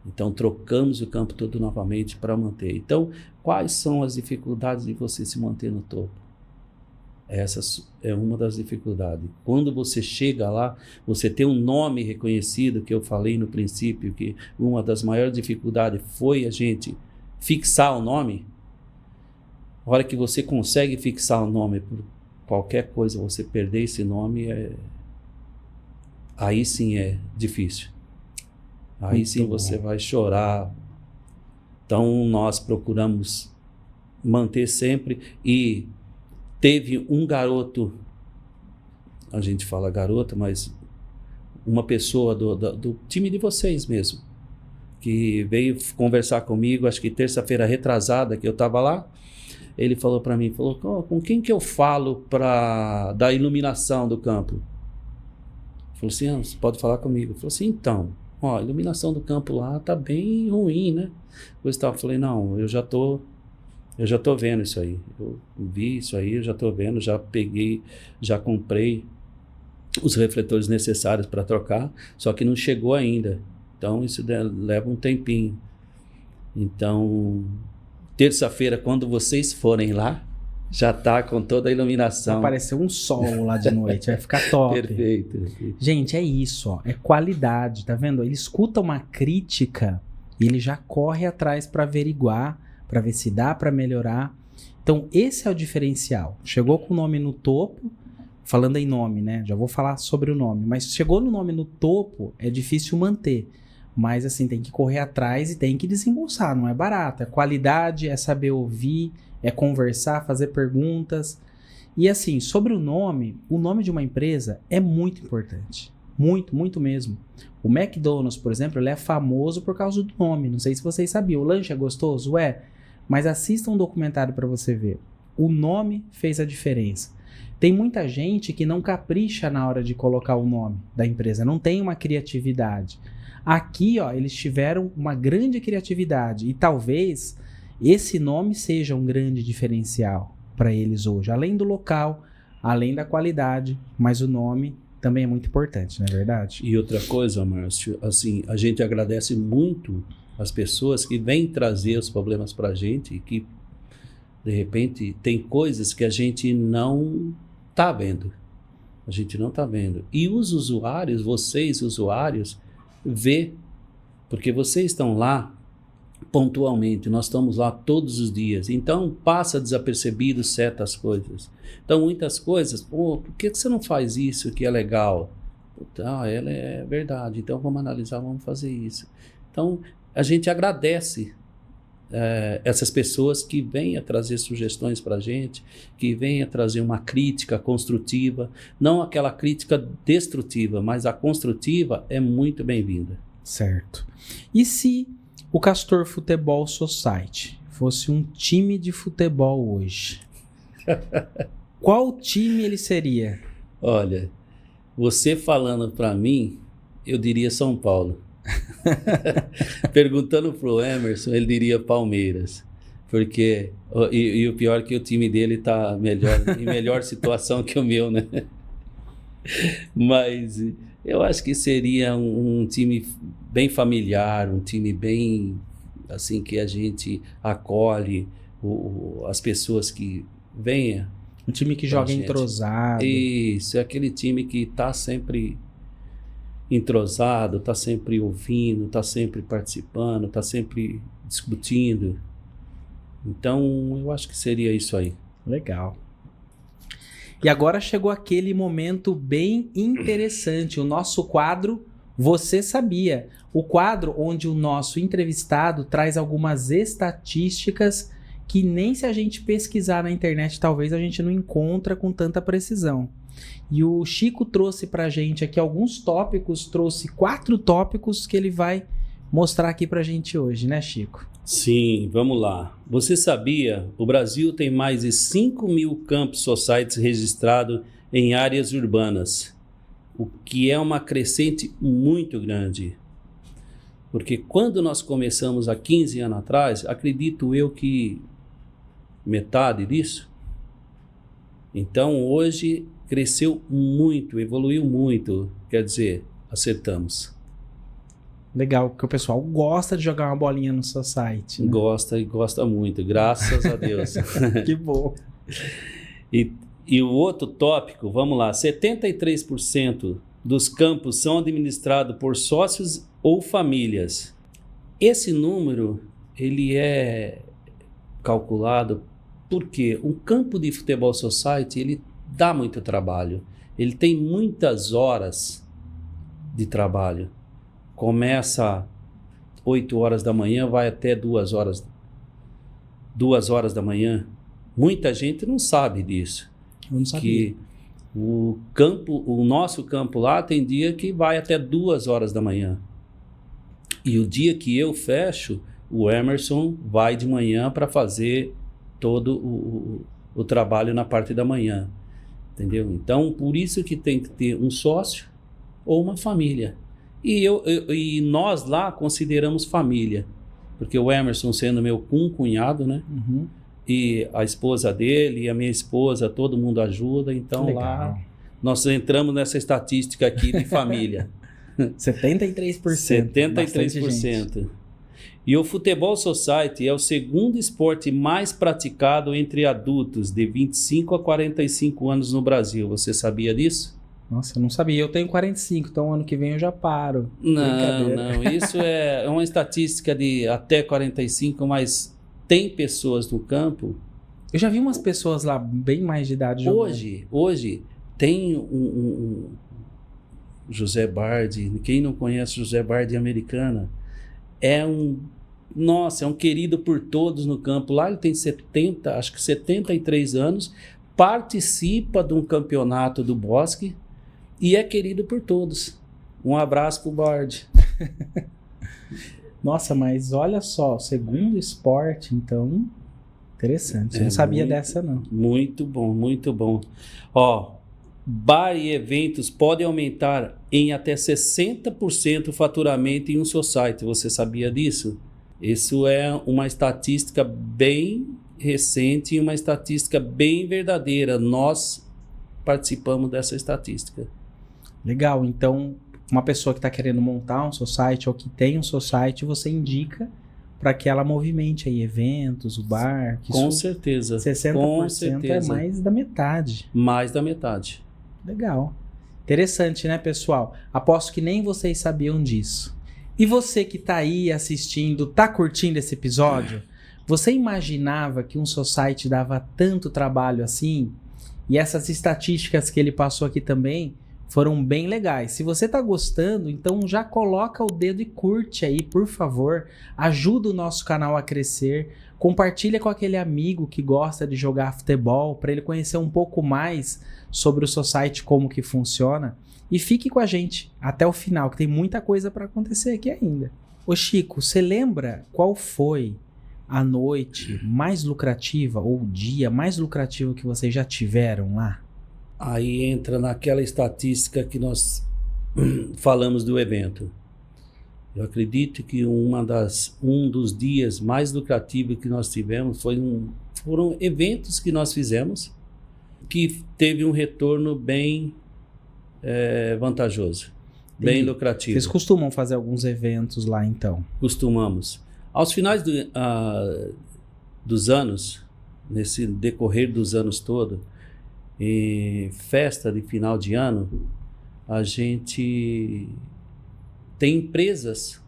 Então, trocamos o campo todo novamente para manter. Então, quais são as dificuldades de você se manter no topo? Essa é uma das dificuldades. Quando você chega lá, você tem um nome reconhecido, que eu falei no princípio, que uma das maiores dificuldades foi a gente fixar o nome. A hora que você consegue fixar o nome por qualquer coisa, você perder esse nome, aí sim é difícil. Aí muito sim bom. Você vai chorar. Então nós procuramos manter sempre. E teve um garoto, a gente fala garoto, mas uma pessoa do time de vocês mesmo, que veio conversar comigo, acho que terça-feira retrasada que eu estava lá. Ele falou para mim, com quem que eu falo da iluminação do campo? Falou assim, você pode falar comigo. Falou assim, então, a iluminação do campo lá tá bem ruim, né? Eu falei, não, eu já tô vendo isso aí. Eu vi isso aí, eu já tô vendo, já peguei, já comprei os refletores necessários para trocar, só que não chegou ainda. Então, isso leva um tempinho. Então, terça-feira, quando vocês forem lá, já está com toda a iluminação. Vai aparecer um sol lá de noite, vai ficar top. Perfeito. Gente, é isso, ó, é qualidade, tá vendo? Ele escuta uma crítica e ele já corre atrás para averiguar, para ver se dá para melhorar. Então, esse é o diferencial. Chegou com o nome no topo, falando em nome, né? Já vou falar sobre o nome, mas chegou no nome no topo, é difícil manter. Mas assim, tem que correr atrás e tem que desembolsar, não é barato. É qualidade, é saber ouvir, é conversar, fazer perguntas. E assim, sobre o nome de uma empresa é muito importante. Muito, muito mesmo. O McDonald's, por exemplo, ele é famoso por causa do nome. Não sei se vocês sabiam. O lanche é gostoso? É. Mas assista um documentário para você ver. O nome fez a diferença. Tem muita gente que não capricha na hora de colocar o nome da empresa. Não tem uma criatividade. Aqui, ó, eles tiveram uma grande criatividade. E talvez esse nome seja um grande diferencial para eles hoje. Além do local, além da qualidade, mas o nome também é muito importante, não é verdade? E outra coisa, Márcio, assim, a gente agradece muito as pessoas que vêm trazer os problemas para a gente, que de repente tem coisas que a gente não está vendo. A gente não está vendo. E os usuários, vocês usuários, vê, porque vocês estão lá pontualmente, nós estamos lá todos os dias, então passa desapercebido certas coisas. Então muitas coisas, por que você não faz isso que é legal? Ela é verdade, então vamos analisar, vamos fazer isso. Então a gente agradece essas pessoas que vêm a trazer sugestões para a gente, que vêm a trazer uma crítica construtiva, não aquela crítica destrutiva, mas a construtiva é muito bem-vinda. Certo. E se o Castor Futebol Society fosse um time de futebol hoje, qual time ele seria? Olha, você falando para mim, eu diria São Paulo. Perguntando pro Emerson, ele diria Palmeiras, porque e o pior é que o time dele tá em melhor situação que o meu, né? Mas eu acho que seria um time bem familiar, um time bem assim que a gente acolhe as pessoas que venham. Um time que joga entrosado. Isso, é aquele time que tá sempre entrosado, está sempre ouvindo, está sempre participando, está sempre discutindo. Então, eu acho que seria isso aí. Legal. E agora chegou aquele momento bem interessante, o nosso quadro Você Sabia? O quadro onde o nosso entrevistado traz algumas estatísticas que nem se a gente pesquisar na internet, talvez a gente não encontra com tanta precisão. E o Chico trouxe pra gente aqui alguns tópicos, trouxe 4 tópicos que ele vai mostrar aqui pra gente hoje, né, Chico? Sim, vamos lá. Você sabia? O Brasil tem mais de 5.000 campus societies registrados em áreas urbanas, o que é uma crescente muito grande. Porque quando nós começamos há 15 anos atrás, acredito eu que metade disso. Então, hoje cresceu muito, evoluiu muito, quer dizer, acertamos. Legal, porque o pessoal gosta de jogar uma bolinha no seu site, né? Gosta e gosta muito, graças a Deus. Que bom. E o outro tópico, vamos lá, 73% dos campos são administrados por sócios ou famílias. Esse número, ele é calculado porque um campo de futebol society, ele dá muito trabalho. Ele tem muitas horas de trabalho. Começa 8 horas da manhã, vai até 2 horas da manhã. Muita gente não sabe disso. Eu não sabia. Que o nosso campo lá tem dia que vai até 2 horas da manhã. E o dia que eu fecho, o Emerson vai de manhã para fazer todo o trabalho na parte da manhã. Entendeu? Então, por isso que tem que ter um sócio ou uma família. E nós lá consideramos família. Porque o Emerson sendo meu cunhado, né? E a esposa dele e a minha esposa, todo mundo ajuda. Então lá nós entramos nessa estatística aqui de família. 73%. 73%. E o Futebol Society é o segundo esporte mais praticado entre adultos de 25 a 45 anos no Brasil. Você sabia disso? Nossa, eu não sabia. Eu tenho 45, então ano que vem eu já paro. Não. Isso é uma estatística de até 45, mas tem pessoas no campo. Eu já vi umas pessoas lá bem mais de idade. Hoje tem um José Bardi. Quem não conhece José Bardi Americana? É um querido por todos no campo. Lá ele tem 73 anos, participa de um campeonato do Bosque e é querido por todos. Um abraço pro Bardi. Nossa, mas olha só, segundo esporte, então, interessante. Eu não sabia dessa, não. Muito bom, muito bom. Ó, bar e eventos podem aumentar em até 60% o faturamento em um society. Você sabia disso? Isso é uma estatística bem recente e uma estatística bem verdadeira. Nós participamos dessa estatística. Legal. Então, uma pessoa que está querendo montar um society ou que tem um society, você indica para que ela movimente aí eventos, o bar. Com certeza. 60% com certeza. É mais da metade. Mais da metade. Legal. Interessante, né, pessoal? Aposto que nem vocês sabiam disso. E você que tá aí assistindo, tá curtindo esse episódio? Você imaginava que um society dava tanto trabalho assim? E essas estatísticas que ele passou aqui também foram bem legais. Se você tá gostando, então já coloca o dedo e curte aí, por favor. Ajuda o nosso canal a crescer. Compartilha com aquele amigo que gosta de jogar futebol para ele conhecer um pouco mais sobre o society, como que funciona. E fique com a gente até o final, que tem muita coisa para acontecer aqui ainda. Ô Chico, você lembra qual foi a noite mais lucrativa ou o dia mais lucrativo que vocês já tiveram lá? Aí entra naquela estatística que nós falamos do evento. Eu acredito que um dos dias mais lucrativos que nós tivemos foram eventos que nós fizemos que teve um retorno bem vantajoso, bem lucrativo. Vocês costumam fazer alguns eventos lá então? Costumamos. Aos finais dos anos, nesse decorrer dos anos todo, em festa de final de ano, a gente tem empresas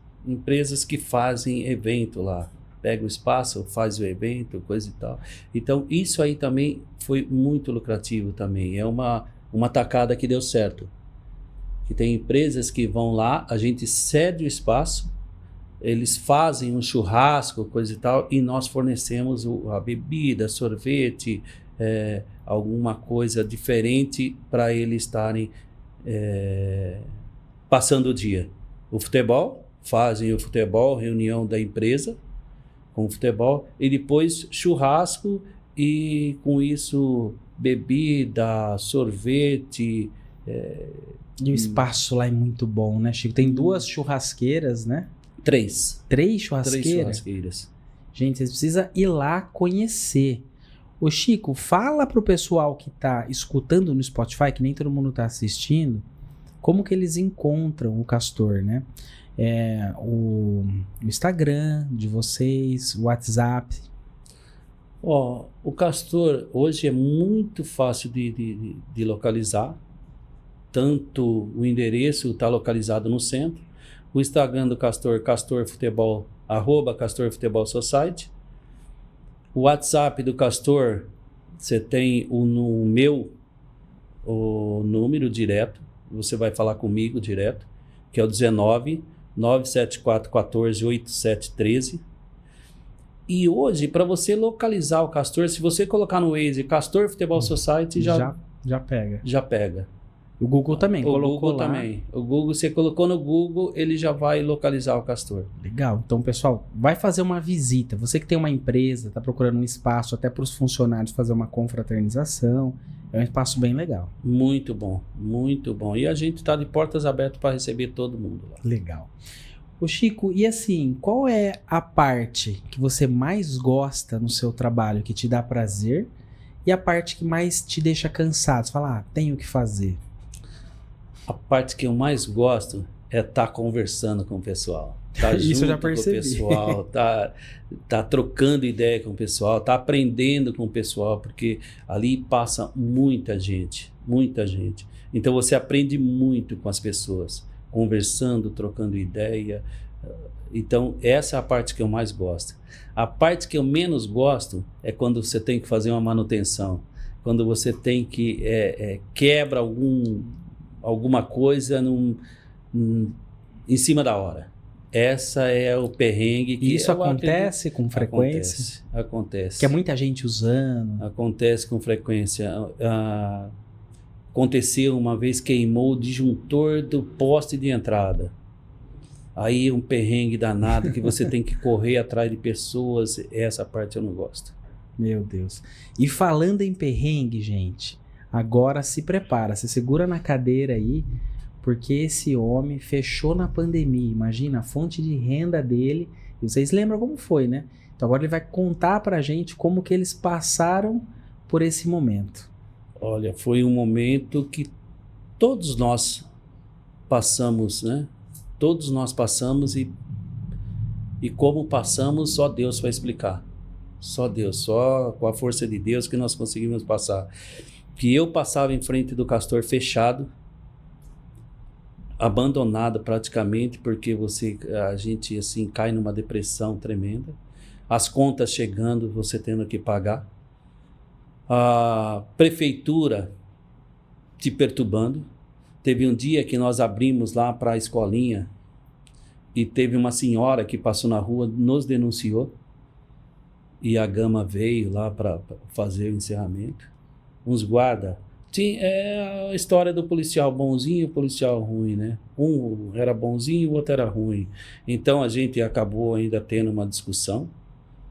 que fazem evento lá. Pega o espaço, faz o evento, coisa e tal. Então, isso aí também foi muito lucrativo também. É uma tacada que deu certo. Que tem empresas que vão lá, a gente cede o espaço, eles fazem um churrasco, coisa e tal, e nós fornecemos a bebida, sorvete, alguma coisa diferente para eles estarem passando o dia. O futebol, fazem o futebol, reunião da empresa com o futebol, e depois churrasco e com isso bebida, sorvete. E o espaço lá é muito bom, né, Chico? Tem 2 churrasqueiras, né? 3. 3 churrasqueiras? 3 churrasqueiras. Gente, vocês precisam ir lá conhecer. Ô Chico, fala pro pessoal que tá escutando no Spotify, que nem todo mundo tá assistindo, como que eles encontram o Castor, né? O Instagram de vocês, o WhatsApp. O Castor hoje é muito fácil de localizar. Tanto o endereço está localizado no centro. O Instagram do Castor, Castor Futebol, @Castor Futebol Society. O WhatsApp do Castor, você tem o número direto, você vai falar comigo direto, que é o 19 974 14 8713. E hoje, para você localizar o Castor, se você colocar no Waze Castor Futebol Society, já pega. Já pega. O Google também colocou Google lá. Também. O Google, você colocou no Google, ele já vai localizar o Castor. Legal. Então, pessoal, vai fazer uma visita. Você que tem uma empresa, está procurando um espaço até para os funcionários fazer uma confraternização. É um espaço bem legal. Muito bom, muito bom. E a gente está de portas abertas para receber todo mundo lá. Legal. Ô Chico, e assim, qual é a parte que você mais gosta no seu trabalho, que te dá prazer, e a parte que mais te deixa cansado? Você fala, tenho que fazer. A parte que eu mais gosto é estar conversando com o pessoal. Tá Isso junto eu já percebi. com o pessoal, tá trocando ideia com o pessoal, tá aprendendo com o pessoal, porque ali passa muita gente, muita gente. Então você aprende muito com as pessoas, conversando, trocando ideia. Então essa é a parte que eu mais gosto. A parte que eu menos gosto é quando você tem que fazer uma manutenção, quando você tem que quebra alguma coisa em cima da hora. Essa é o perrengue que isso acontece com frequência? Acontece. Que é muita gente usando. Acontece com frequência. Aconteceu uma vez, queimou o disjuntor do poste de entrada. Aí um perrengue danado que você tem que correr atrás de pessoas. Essa parte eu não gosto. Meu Deus. E falando em perrengue, gente, agora se prepara, se segura na cadeira aí, porque esse homem fechou na pandemia. Imagina a fonte de renda dele. E vocês lembram como foi, né? Então agora ele vai contar pra gente como que eles passaram por esse momento. Olha, foi um momento que todos nós passamos, né? Todos nós passamos e como passamos, só Deus vai explicar. Só Deus, só com a força de Deus que nós conseguimos passar. Que eu passava em frente do Castor fechado, abandonado praticamente, porque a gente assim cai numa depressão tremenda, as contas chegando, você tendo que pagar, a prefeitura te perturbando. Teve um dia que nós abrimos lá para a escolinha e teve uma senhora que passou na rua, nos denunciou, e a Gama veio lá para fazer o encerramento. Uns guarda. É a história do policial bonzinho e o policial ruim, né? Um era bonzinho e o outro era ruim. Então a gente acabou ainda tendo uma discussão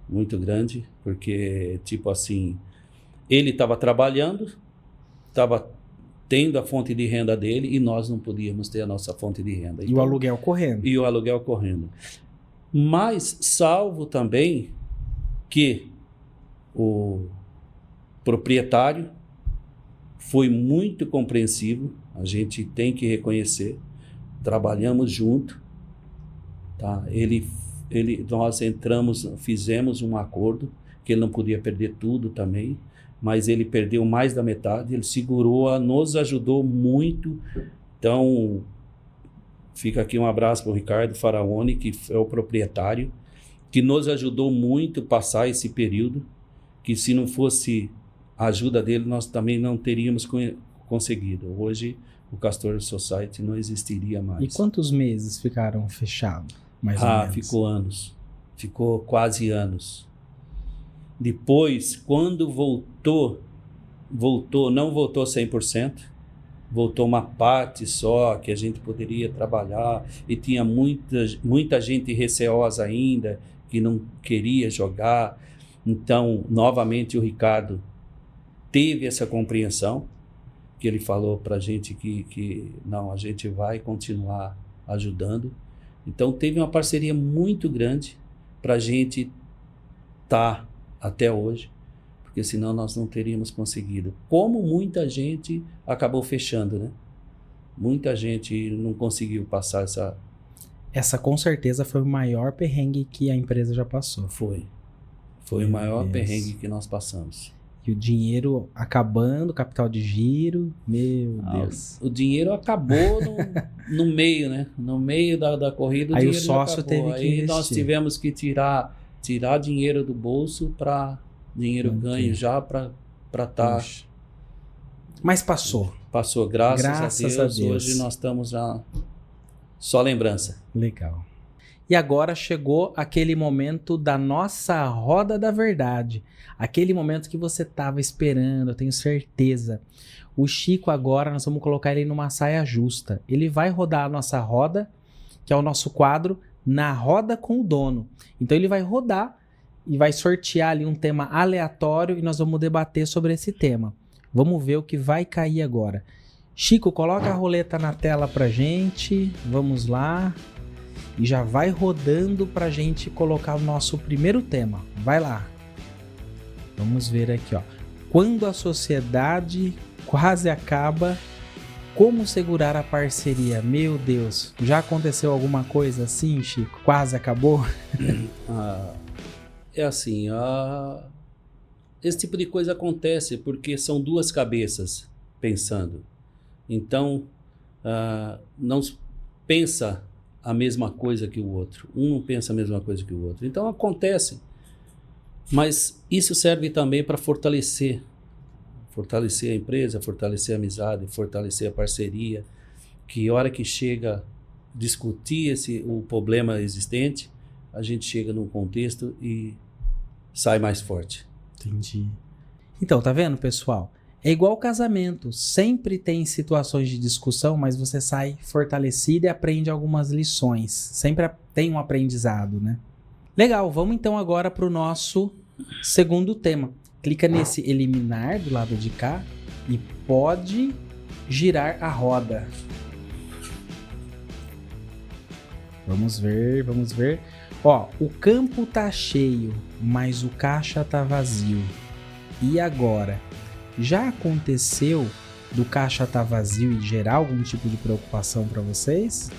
muito grande, porque, tipo assim, ele estava trabalhando, estava tendo a fonte de renda dele e nós não podíamos ter a nossa fonte de renda. E o aluguel correndo. E o aluguel correndo. Mas, salvo também que o proprietário foi muito compreensivo, a gente tem que reconhecer, trabalhamos junto, tá? Nós entramos, fizemos um acordo, que ele não podia perder tudo também, mas ele perdeu mais da metade, ele segurou, nos ajudou muito. Então, fica aqui um abraço para o Ricardo Faraone, que é o proprietário, que nos ajudou muito a passar esse período, que se não fosse a ajuda dele, nós também não teríamos conseguido. Hoje, o Castor Society não existiria mais. E quantos meses ficaram fechados, mais ou menos? Ficou anos. Ficou quase anos. Depois, quando voltou, não voltou 100%, voltou uma parte só, que a gente poderia trabalhar, e tinha muita gente receosa ainda, que não queria jogar. Então, novamente, o Ricardo teve essa compreensão, que ele falou para a gente que não, a gente vai continuar ajudando. Então teve uma parceria muito grande para a gente estar até hoje, porque senão nós não teríamos conseguido. Como muita gente acabou fechando, né? Muita gente não conseguiu passar essa... Essa com certeza foi o maior perrengue que a empresa já passou. Foi o maior perrengue que nós passamos. E o dinheiro acabando, capital de giro, meu Deus. O dinheiro acabou no meio, né? No meio da corrida, aí o sócio teve que investir. Nós tivemos que tirar dinheiro do bolso para dinheiro ganho já para estar... Mas passou. Passou, graças a Deus. Hoje nós estamos já... Só lembrança. Legal. E agora chegou aquele momento da nossa roda da verdade. Aquele momento que você estava esperando, eu tenho certeza. O Chico agora, nós vamos colocar ele numa saia justa. Ele vai rodar a nossa roda, que é o nosso quadro, na roda com o dono. Então ele vai rodar e vai sortear ali um tema aleatório e nós vamos debater sobre esse tema. Vamos ver o que vai cair agora. Chico, coloca a roleta na tela pra gente. Vamos lá. E já vai rodando pra gente colocar o nosso primeiro tema. Vai lá. Vamos ver aqui, ó. Quando a sociedade quase acaba, Como segurar a parceria? Meu Deus, já aconteceu alguma coisa assim, Chico? Quase acabou? É assim, esse tipo de coisa acontece porque são duas cabeças pensando. Então, não pensa a mesma coisa que o outro. Um não pensa a mesma coisa que o outro. Então acontece. Mas isso serve também para fortalecer a empresa, fortalecer a amizade, fortalecer a parceria, que a hora que chega discutir o problema existente, a gente chega num contexto e sai mais forte. Entendi. Então, tá vendo, pessoal? É igual casamento, sempre tem situações de discussão, mas você sai fortalecido e aprende algumas lições. Sempre tem um aprendizado, né? Legal, vamos então agora para o nosso segundo tema. Clica nesse eliminar do lado de cá e pode girar a roda. Vamos ver. Ó, o campo tá cheio, mas o caixa tá vazio. E agora? Já aconteceu do caixa tá vazio e gerar algum tipo de preocupação para vocês?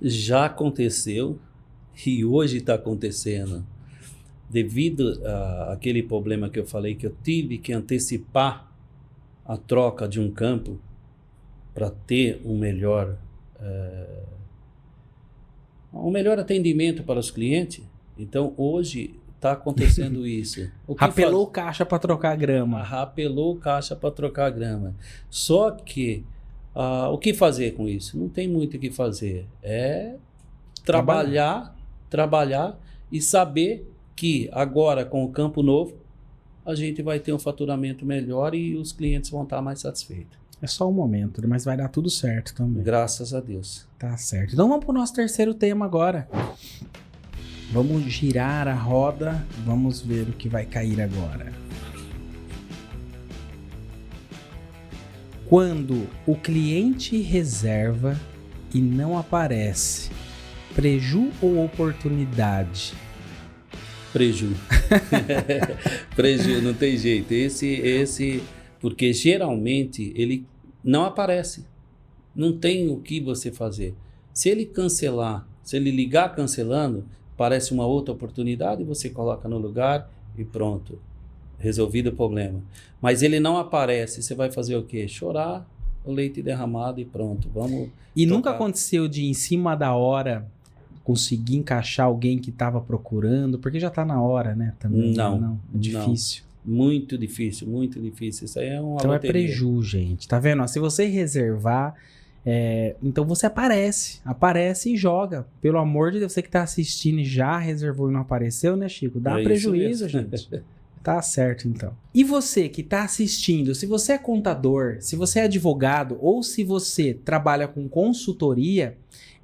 Já aconteceu e hoje está acontecendo. Devido àquele problema que eu falei, que eu tive que antecipar a troca de um campo para ter um melhor atendimento para os clientes. Então hoje está acontecendo isso. Rapelou o caixa para trocar a grama. Rapelou o caixa para trocar a grama. Só que o que fazer com isso? Não tem muito o que fazer. É trabalhar e saber que agora com o campo novo a gente vai ter um faturamento melhor e os clientes vão estar mais satisfeitos. É só um momento, mas vai dar tudo certo também. Graças a Deus. Tá certo. Então vamos para o nosso terceiro tema agora. Vamos girar a roda, vamos ver o que vai cair agora. Quando o cliente reserva e não aparece, preju ou oportunidade? Preju. Preju, não tem jeito. Esse, porque geralmente ele não aparece. Não tem o que você fazer. Se ele cancelar, se ele ligar cancelando, parece uma outra oportunidade, você coloca no lugar e pronto. Resolvido o problema. Mas ele não aparece, você vai fazer o quê? Chorar, o leite derramado e pronto. Vamos. E tocar. Nunca aconteceu de em cima da hora conseguir encaixar alguém que estava procurando, porque já está na hora, né? Também, não. É difícil. Não. Muito difícil, muito difícil. Isso aí é uma então loteria. É preju, gente. Tá vendo? Se você reservar, então você aparece e joga. Pelo amor de Deus, você que tá assistindo e já reservou e não apareceu, né, Chico? Dá prejuízo, gente. Tá certo, então. E você que tá assistindo, se você é contador, se você é advogado ou se você trabalha com consultoria,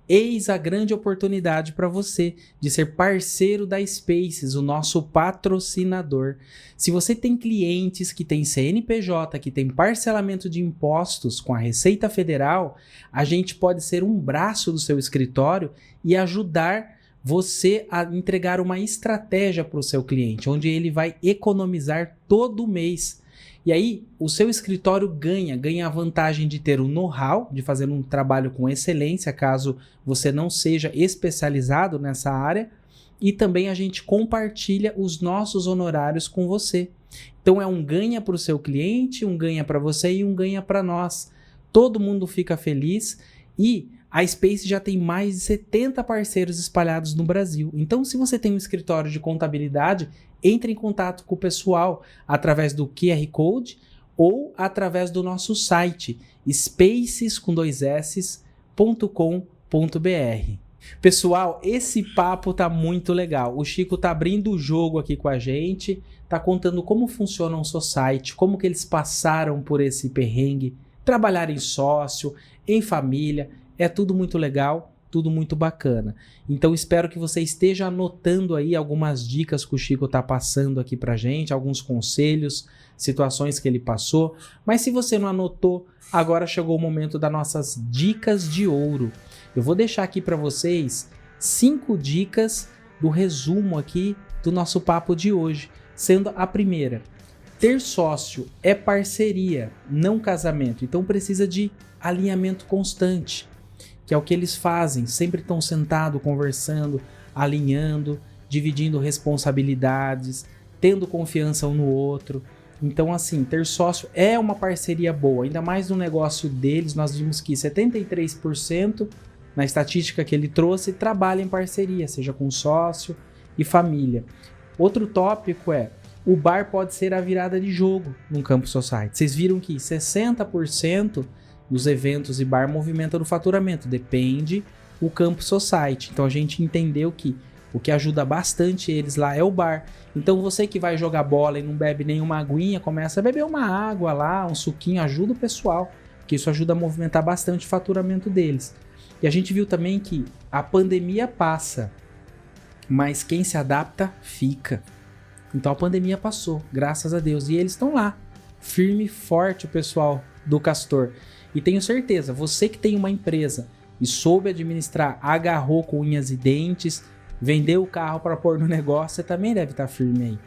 eis a grande oportunidade para você de ser parceiro da Spaces, o nosso patrocinador. Se você tem clientes que têm CNPJ, que tem parcelamento de impostos com a Receita Federal, a gente pode ser um braço do seu escritório e ajudar você a entregar uma estratégia para o seu cliente, onde ele vai economizar todo mês. E aí, o seu escritório ganha a vantagem de ter o know-how, de fazer um trabalho com excelência, caso você não seja especializado nessa área, e também a gente compartilha os nossos honorários com você. Então é um ganha para o seu cliente, um ganha para você e um ganha para nós. Todo mundo fica feliz e a Space já tem mais de 70 parceiros espalhados no Brasil. Então, se você tem um escritório de contabilidade, entre em contato com o pessoal através do QR Code ou através do nosso site spaces.com.br. Pessoal, esse papo tá muito legal. O Chico tá abrindo o jogo aqui com a gente, tá contando como funciona o seu site, como que eles passaram por esse perrengue, trabalhar em sócio, em família. É tudo muito legal, tudo muito bacana. Então espero que você esteja anotando aí algumas dicas que o Chico está passando aqui pra gente, alguns conselhos, situações que ele passou. Mas se você não anotou, agora chegou o momento das nossas dicas de ouro. Eu vou deixar aqui para vocês 5 dicas do resumo aqui do nosso papo de hoje. Sendo a primeira, Ter sócio é parceria, não casamento. Então precisa de alinhamento constante, que é o que eles fazem. Sempre estão sentados, conversando, alinhando, dividindo responsabilidades, tendo confiança um no outro. Então, assim, ter sócio é uma parceria boa. Ainda mais no negócio deles, nós vimos que 73% na estatística que ele trouxe trabalha em parceria, seja com sócio e família. Outro tópico é: o bar pode ser a virada de jogo no Campus Society. Vocês viram que 60% dos eventos e bar movimentam no faturamento. Depende o Campus Society. Então a gente entendeu que o que ajuda bastante eles lá é o bar. Então você que vai jogar bola e não bebe nenhuma aguinha, começa a beber uma água lá, um suquinho, ajuda o pessoal, porque isso ajuda a movimentar bastante o faturamento deles. E a gente viu também que a pandemia passa, mas quem se adapta fica. Então a pandemia passou, graças a Deus. E eles estão lá, firme e forte, o pessoal do Castor. E tenho certeza, você que tem uma empresa e soube administrar, agarrou com unhas e dentes, vendeu o carro para pôr no negócio, você também deve estar firme aí.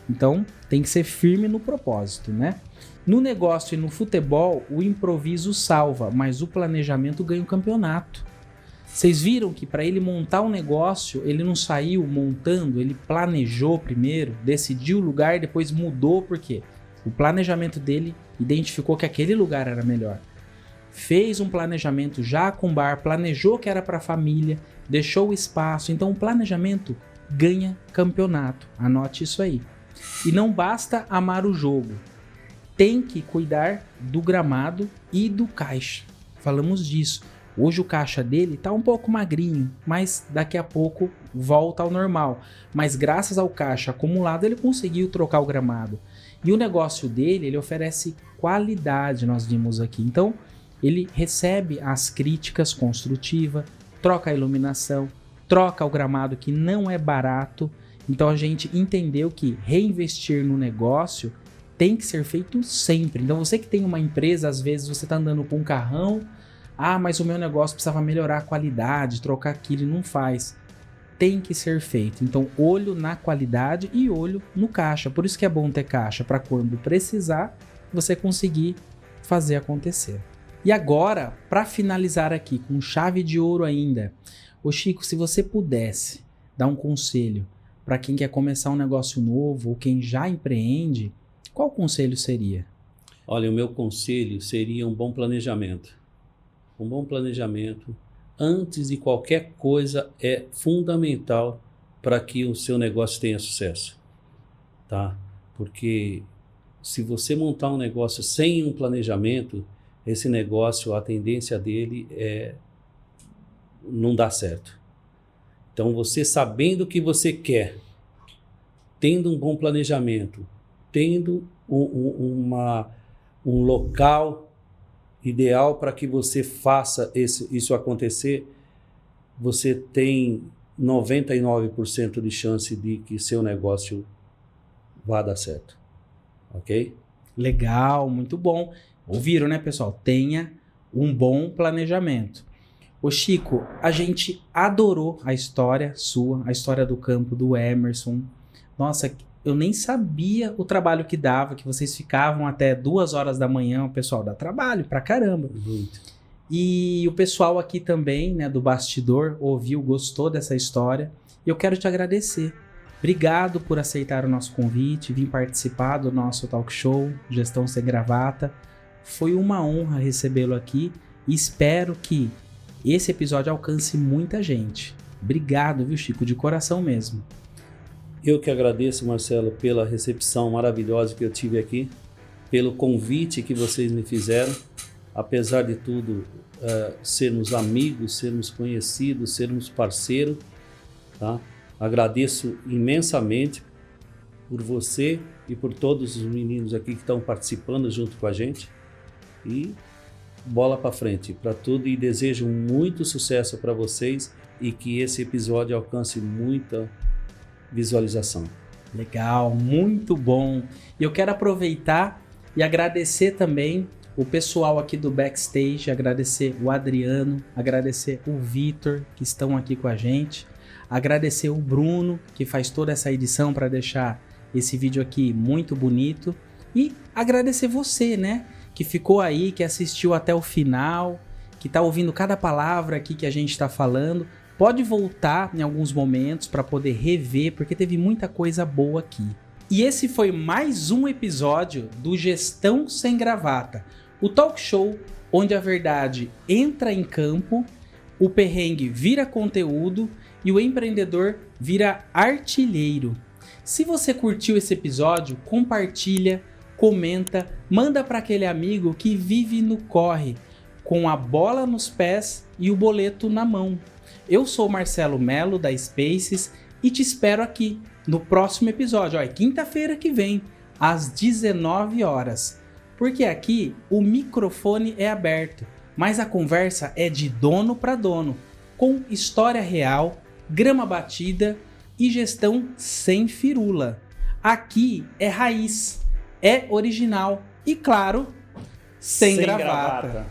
Então tem que ser firme no propósito, né? No negócio e no futebol, o improviso salva, mas o planejamento ganha o campeonato. Vocês viram que para ele montar um negócio, ele não saiu montando, ele planejou primeiro, decidiu o lugar e depois mudou, porque o planejamento dele identificou que aquele lugar era melhor. Fez um planejamento já com bar, planejou que era para a família, deixou o espaço. Então o planejamento ganha campeonato. Anote isso aí. E não basta amar o jogo, tem que cuidar do gramado e do caixa. Falamos disso. Hoje o caixa dele está um pouco magrinho, mas daqui a pouco volta ao normal. Mas graças ao caixa acumulado ele conseguiu trocar o gramado. E o negócio dele, ele oferece qualidade, nós vimos aqui. Então ele recebe as críticas construtivas, troca a iluminação, troca o gramado que não é barato. Então a gente entendeu que reinvestir no negócio tem que ser feito sempre. Então você que tem uma empresa, às vezes você está andando com um carrão, mas o meu negócio precisava melhorar a qualidade, trocar aquilo e não faz. Tem que ser feito. Então olho na qualidade e olho no caixa. Por isso que é bom ter caixa, para quando precisar, você conseguir fazer acontecer. E agora, para finalizar aqui, com chave de ouro ainda, ô Chico, se você pudesse dar um conselho para quem quer começar um negócio novo ou quem já empreende, qual conselho seria? Olha, o meu conselho seria um bom planejamento. Um bom planejamento, antes de qualquer coisa, é fundamental para que o seu negócio tenha sucesso, tá? Porque se você montar um negócio sem um planejamento, esse negócio, a tendência dele é não dar certo. Então, você sabendo o que você quer, tendo um bom planejamento, tendo um local ideal para que você faça isso acontecer, você tem 99% de chance de que seu negócio vá dar certo. Ok? Legal, muito bom. Ouviram, né, pessoal? Tenha um bom planejamento. Ô Chico, a gente adorou a história sua, a história do campo do Emerson. Nossa, eu nem sabia o trabalho que dava, que vocês ficavam até 2 horas da manhã. O pessoal dá trabalho pra caramba. Muito. E o pessoal aqui também, né, do bastidor, ouviu, gostou dessa história. E eu quero te agradecer. Obrigado por aceitar o nosso convite, vir participar do nosso talk show, Gestão Sem Gravata. Foi uma honra recebê-lo aqui e espero que esse episódio alcance muita gente. Obrigado, viu, Chico? De coração mesmo. Eu que agradeço, Marcelo, pela recepção maravilhosa que eu tive aqui, pelo convite que vocês me fizeram. Apesar de tudo, sermos amigos, sermos conhecidos, sermos parceiros, tá? Agradeço imensamente por você e por todos os meninos aqui que estão participando junto com a gente. E bola para frente para tudo, e desejo muito sucesso para vocês e que esse episódio alcance muita visualização. Legal, muito bom. E eu quero aproveitar e agradecer também o pessoal aqui do backstage, agradecer o Adriano, agradecer o Vitor, que estão aqui com a gente, agradecer o Bruno, que faz toda essa edição para deixar esse vídeo aqui muito bonito, E agradecer você, né? Que ficou aí, que assistiu até o final, que tá ouvindo cada palavra aqui que a gente tá falando. Pode voltar em alguns momentos para poder rever, porque teve muita coisa boa aqui. E esse foi mais um episódio do Gestão Sem Gravata, o talk show onde a verdade entra em campo, o perrengue vira conteúdo e o empreendedor vira artilheiro. Se você curtiu esse episódio, compartilha, comenta, manda para aquele amigo que vive no corre, com a bola nos pés e o boleto na mão. Eu sou Marcelo Melo da Spaces e te espero aqui no próximo episódio. É quinta-feira que vem, às 19 horas. Porque aqui o microfone é aberto, mas a conversa é de dono para dono, com história real, grama batida e gestão sem firula. Aqui é raiz, é original e, claro, sem gravata.